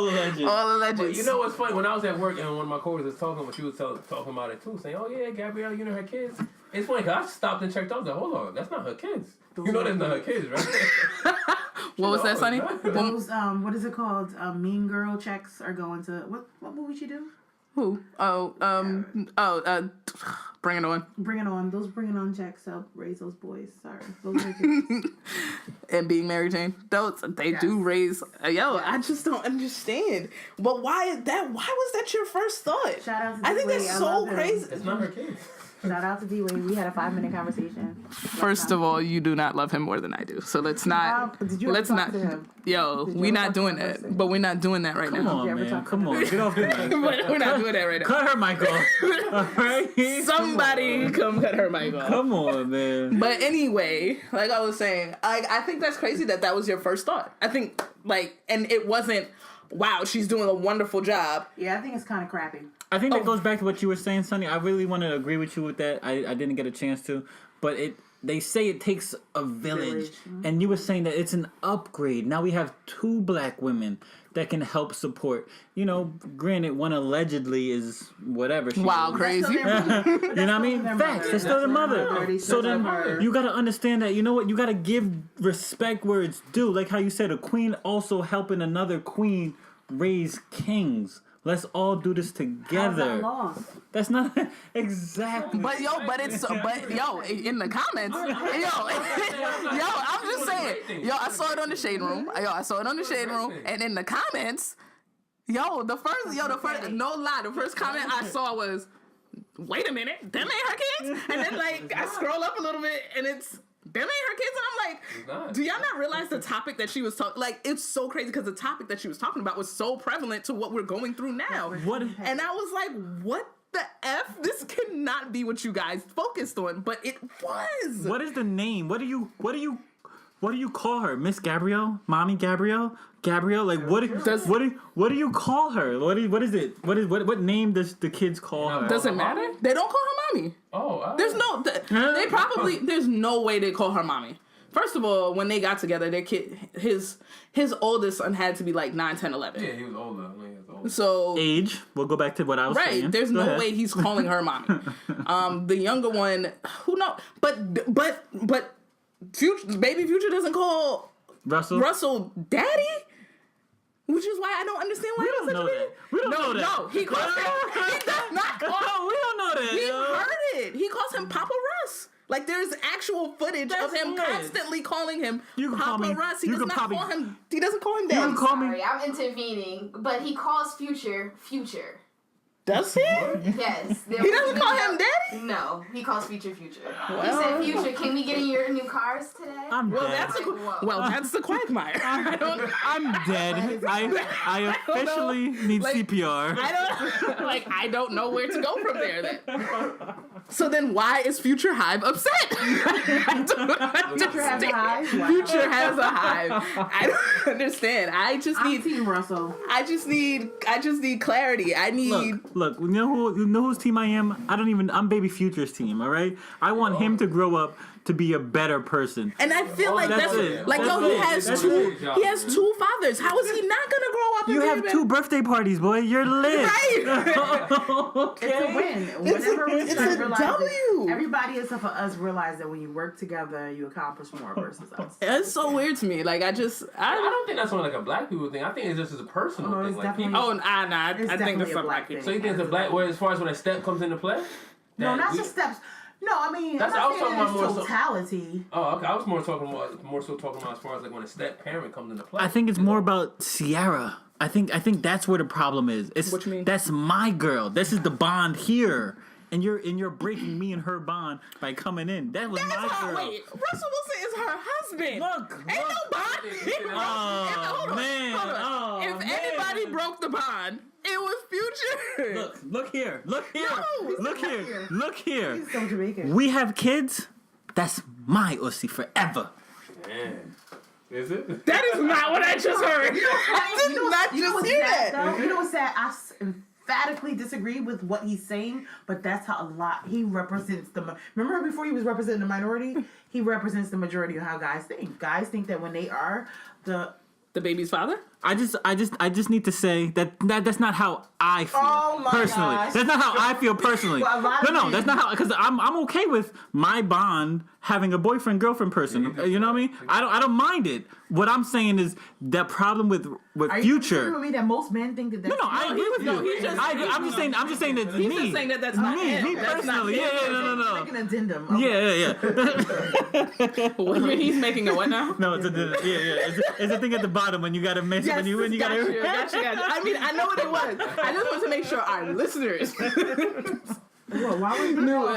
alleged. All alleged. But you know what's funny? When I was at work and one of my coworkers was talking, she was talking about it too, saying, "Oh yeah, Gabrielle, you know her kids." It's funny because I stopped and checked out. Like, hold on, that's not her kids. You know that's not her kids, right? What was that, Sonny? Those what is it called? Mean Girl checks are going to what movie she do? Who? Bring It On. Bring It On. Those Bring It On checks help raise those boys. Sorry. Those are kids. And Being Mary Jane. They do raise... I just don't understand. But why was that your first thought? Shout out to I think that's so crazy. It's not her kids. Shout out to D-Wade. We had a 5-minute conversation. First of all, you do not love him more than I do. So let's not... Did you ever talk to him? Yo, we're not doing that. But we're not doing that right now. Come on, man. Come on. Get off the mic. We're not doing that right now. Cut her mic off. All right? Somebody come cut her mic off. Come on, man. But anyway, like I was saying, I think that's crazy that was your first thought. I think, and it wasn't, wow, she's doing a wonderful job. Yeah, I think it's kind of crappy. I think that goes back to what you were saying, Sonny. I really want to agree with you with that. I didn't get a chance to. But they say it takes a village. Mm-hmm. And you were saying that it's an upgrade. Now we have 2 black women that can help support. You know, granted, one allegedly is whatever. Wow, crazy. You know what I mean? Facts. It's still the mother. So then you got to understand that, you know what? You got to give respect where it's due. Like how you said, a queen also helping another queen raise kings. Let's all do this together. That's not exactly. But in the comments, I'm just saying, I saw it on the Shade Room. And in the comments, the first comment I saw was, wait a minute, them ain't her kids? And then I scroll up a little bit and it's, them ain't her kids, and I'm like, do y'all not realize the topic that she was talking? It's so crazy because the topic that she was talking about was so prevalent to what we're going through now. And I was like, what the F? This cannot be what you guys focused on, but it was. What is the name? What do you call her? Miss Gabrielle? Mommy Gabrielle? Gabrielle? What do you call her? What is it? What name does the kids call her? Does it matter? They don't call her mommy. There's no way they call her mommy. First of all, when they got together, their kid, his oldest son had to be 9, 10, 11. Yeah, he was older. So age. We'll go back to what I was saying. Right. There's no way he's calling her mommy. The younger one, who knows? But Baby Future doesn't call Russell daddy, which is why I don't understand why he doesn't know that. We don't know that. No, he calls him. He does not call. We don't know that. We heard it. He calls him Papa Russ. There's actual footage of him constantly calling him Papa Russ. He doesn't call him daddy. Sorry, I'm intervening, but he calls Future. Does he? Yes. He doesn't call him daddy? No, he calls Future. He said, Future, can we get in your new cars today? I'm dead. That's the quagmire. I'm dead. I officially need CPR. I don't know where to go from there then. So then why is Future Hive upset? Future has a hive? Wow. Future has a hive. I don't understand. I'm Team Russell. I just need clarity. I need Look, you know whose team I am? I'm Baby Future's team, all right? I want him to grow up to be a better person. And I feel he has two fathers. How is he not gonna grow up? You have 2 birthday parties, boy. You're lit. Right. Okay. It's a win. Whenever we start a realizing, W. everybody except for us realize that when you work together, you accomplish more versus us. It's so weird to me. I don't think that's only a black people thing. I think it's just a personal thing. I think that's a black people. So you think it's a black? Where as far as when a step comes into play? No, not just steps. No, I mean, I was talking about more totality. Okay. I was more so talking about as far as when a step parent comes into play. I think it's more about Ciara. I think that's where the problem is. What you mean? That's my girl. This is the bond here. And you're breaking me and her bond by coming in. That was my girl. Wait, Russell Wilson is her husband. Ain't no bond. If anybody broke the bond, it was Future. Look here. Look here. He's so Jamaican. We have kids. That's my Ussy forever. Man. Is it? That is not what I just heard. I did not just hear that. You know what's sad? I emphatically disagree with what he's saying, but that's how he represents remember before he was representing the minority, he represents the majority of how guys think. Guys think that when they are the baby's father? I just need to say that's not how I feel personally. Gosh. That's not how I feel personally. Well, That's not how, because I'm okay with my bond having a boyfriend girlfriend person. You know what I mean? I don't mind it. What I'm saying is that problem with Are Future. You with me that most men think that that's No, I agree with you. I'm just saying that He's me. just saying that that's not him. Me That's not personally. him. No. Make an addendum. Okay. Yeah. He's making a what now? No, it's a thing at the bottom when you gotta mention when you gotta. Gotcha. I mean, I know what it was. I just want to make sure our listeners. Well, why would you? No.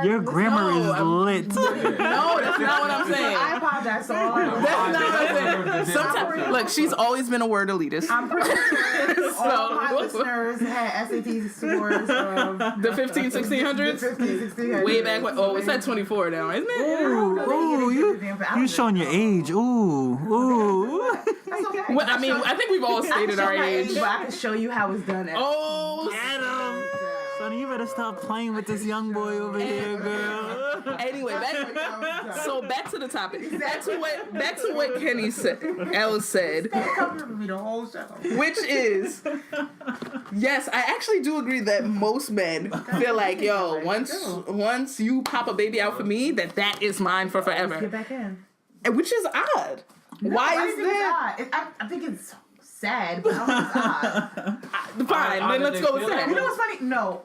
Your grammar is lit. No, that's not what I'm saying. I apologize. So That's not what I'm saying. Sometimes, look, she's always been a word elitist. I'm pretty sure all my listeners had SAT scores of the 1500s, 1600s. way back when. Oh, it's at 24 now, isn't it? Ooh, you showing your age. Ooh. That's okay. Well, I mean, I think we've all stated our age. But I can show you how it's done. Adam. Sonny, you better stop playing with this young boy over here, girl. Anyway, back to the topic. Back to what Kenny said. Elle said, which is, yes, I actually do agree that most men feel like, yo, once you pop a baby out for me, that is mine for forever. Get back in. Which is odd. Why is that? I think it's sad, but I don't think it's odd. Fine, then let's go with You know sad. what's funny? No,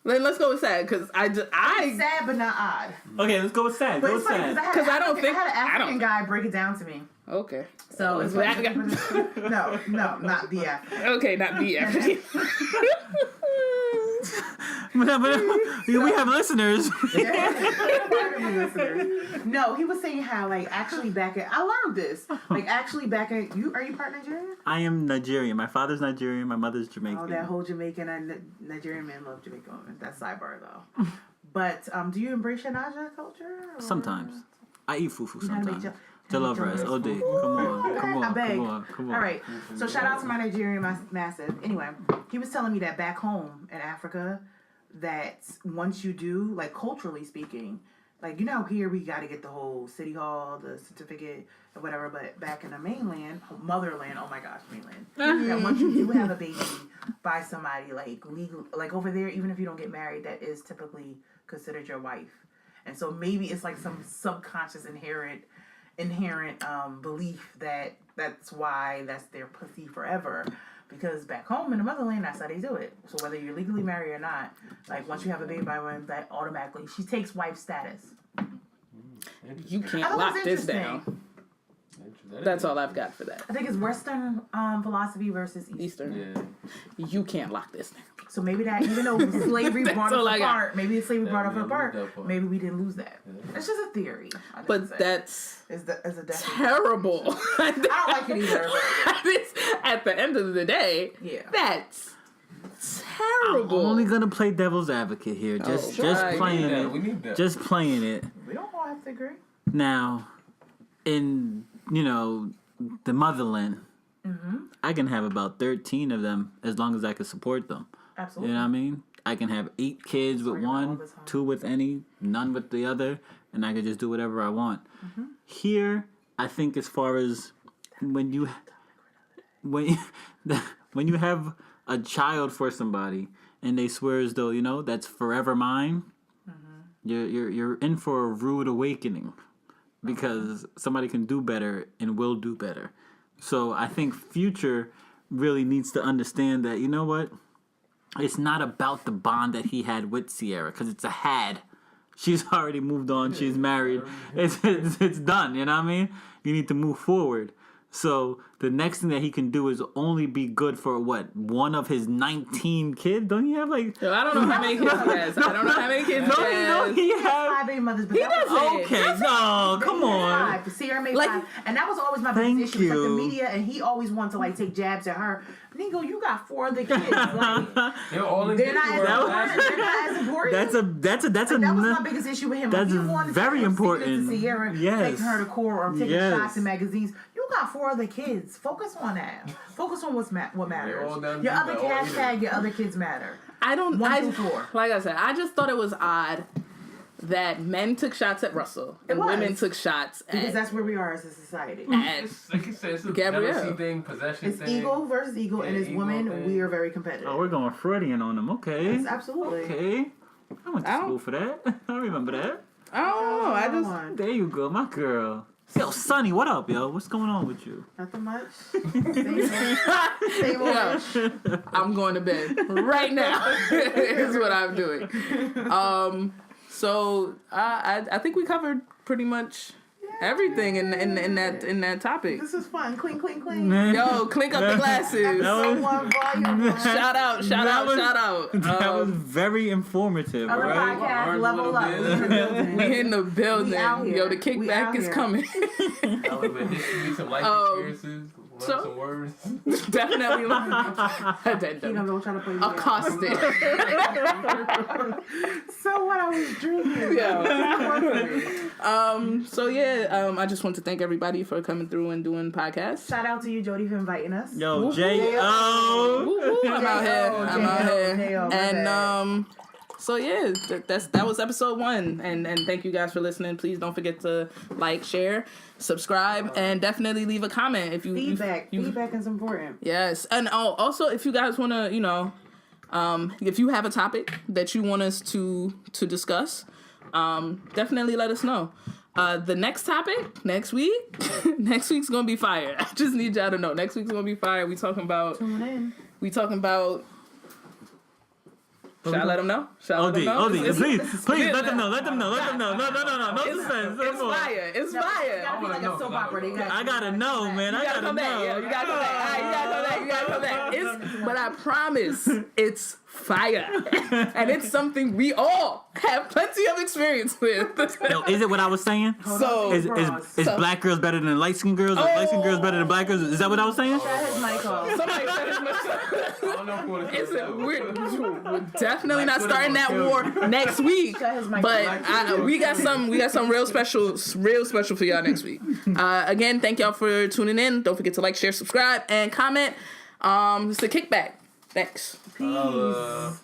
Then let's go with sad because it's sad but not odd. Okay, let's go with sad. But Go it's with funny sad. because I don't think- I had an I African don't- guy break it down to me. Okay. So it's That funny. No, not the African. Okay, not the African. We have listeners. No, he was saying how actually back in I learned this. Actually back in are you part Nigerian? I am Nigerian. My father's Nigerian. My mother's Jamaican. Oh, that whole Jamaican and Nigerian men love Jamaican women. That's sidebar though. But do you embrace your Naja culture? Or? Sometimes. I eat fufu You know how to make sometimes. your- Jollof rice. OD. Come on. I beg. Come on. All right. So shout out to my Nigerian massive. Anyway, he was telling me that back home in Africa, that once you do, culturally speaking, here we got to get the whole city hall, the certificate, or whatever. But back in the mainland, motherland, oh my gosh, mainland, that once you do have a baby by somebody legal, over there, even if you don't get married, that is typically considered your wife. And so maybe it's some subconscious inherent belief that's why that's their pussy forever. Because back home in the motherland, that's how they do it. So whether you're legally married or not, once you have a baby by one, that automatically she takes wife status. You I can't thought lock it was this interesting. down. That's all I've got for that. I think it's Western philosophy versus Eastern. Eastern. You can't lock this down. So maybe that, even though slavery brought all us I got. apart, maybe slavery brought us we didn't lose that apart. part. Maybe we didn't lose that. It's just a theory. But that's is a definite. terrible. I don't like it either. At the end of the day, Yeah. that's I'm terrible. only gonna play devil's advocate here. Just right. playing We it. need that. Just playing it. We don't all have to agree. Now, in the motherland, I can have about 13 of them as long as I can support them. Absolutely. You know what I mean? I can have 8 kids with Sorry, all one, the time. 2 with any, none with the other, and I can just do whatever I want. Here, I think as far as when you have a child for somebody and they swear as though that's forever mine, you're in for a rude awakening because somebody can do better and will do better. So I think Future really needs to understand that it's not about the bond that he had with Sierra because it's a had. She's already moved on. She's married. It's done. You know what I mean? You need to move forward. So the next thing that he can do is only be good for one of his 19 kids. Don't you have So I don't know how many kids he has. I don't know how many kids he has. he has. 5 baby mothers, but He that was doesn't. Okay, no, come on. 5. Sierra made Like- 5, and that was always my Thank biggest issue. It's you. the media, and he always wanted to take jabs at her. Nico, you got 4 other kids. They're all in They're not as Disney World. important. They're not as important. That's a that was my biggest issue with him. That's If you wanted very to important. To Sierra, Yes. taking her to court or taking Yes. shots in magazines. You got 4 other kids. Focus on that. Focus on what matters. all done Your do other that, all hashtag, your other kids matter. I don't. 1 I, through 4. Like I said, I just thought it was odd that men took shots at Russell and was. women took shots Because at. that's where we are as a society. It's, like you said, it's a Gabrielle. jealousy thing, possession It's thing. ego versus ego, and Yeah, as ego women, thing. we are very competitive. Oh, we're going Freudian on them. Okay. Yes, absolutely. Okay. I went to I don't- school for that. I remember that. I don't know. I just. One. There you go, my girl. Yo, Sonny, what up, yo? What's going on with you? Nothing much. Same old. I'm going to bed right now. Is what I'm doing. So I think we covered pretty much everything in that topic. This is fun. Clean, clean, clean. Yo, clink up the glasses. Episode 1, volume 1. Shout out. That was Um, very informative, Other right? podcast, Learned a level little up. bit. We in the building. we in the building. We out here. Yo, the We kickback out is here. coming. A little bit history, some life experiences, learn so- some words. Definitely. You know, don't try to play me out. Accosted. So what I was drinking. So yeah, I just want to thank everybody for coming through and doing podcasts. Shout out to you, Jody, for inviting us. Yo, J.O. Woo, woo, I'm out here. J.O., my And bad. so yeah, that was episode 1, and thank you guys for listening. Please don't forget to like, share, subscribe, and definitely leave a comment if you Feedback. you- Feedback is important. Yes, and also if you guys want to, if you have a topic that you want us to discuss, definitely let us know. The next topic, next week, next week's gonna be fire. I just need y'all to know. Next week's gonna be fire. We talking about. Should I let them know? OD, please let them know. No suspense. It's fire. It's fire. I gotta know, man. I gotta come know. back. Yeah, you gotta come back. All right, you gotta come back. But I promise, it's fire, and it's something we all have plenty of experience with. Yo, is it what I was saying? So is black girls better than light skinned girls, or light skinned girls better than black girls? Is that what I was saying? That is my call. Somebody said his mic. I don't know if you want to We're definitely not starting that war next week, but we got some real special for y'all next week. Again, thank y'all for tuning in. Don't forget to like, share, subscribe, and comment. It's the Kickback. Thanks. Peace.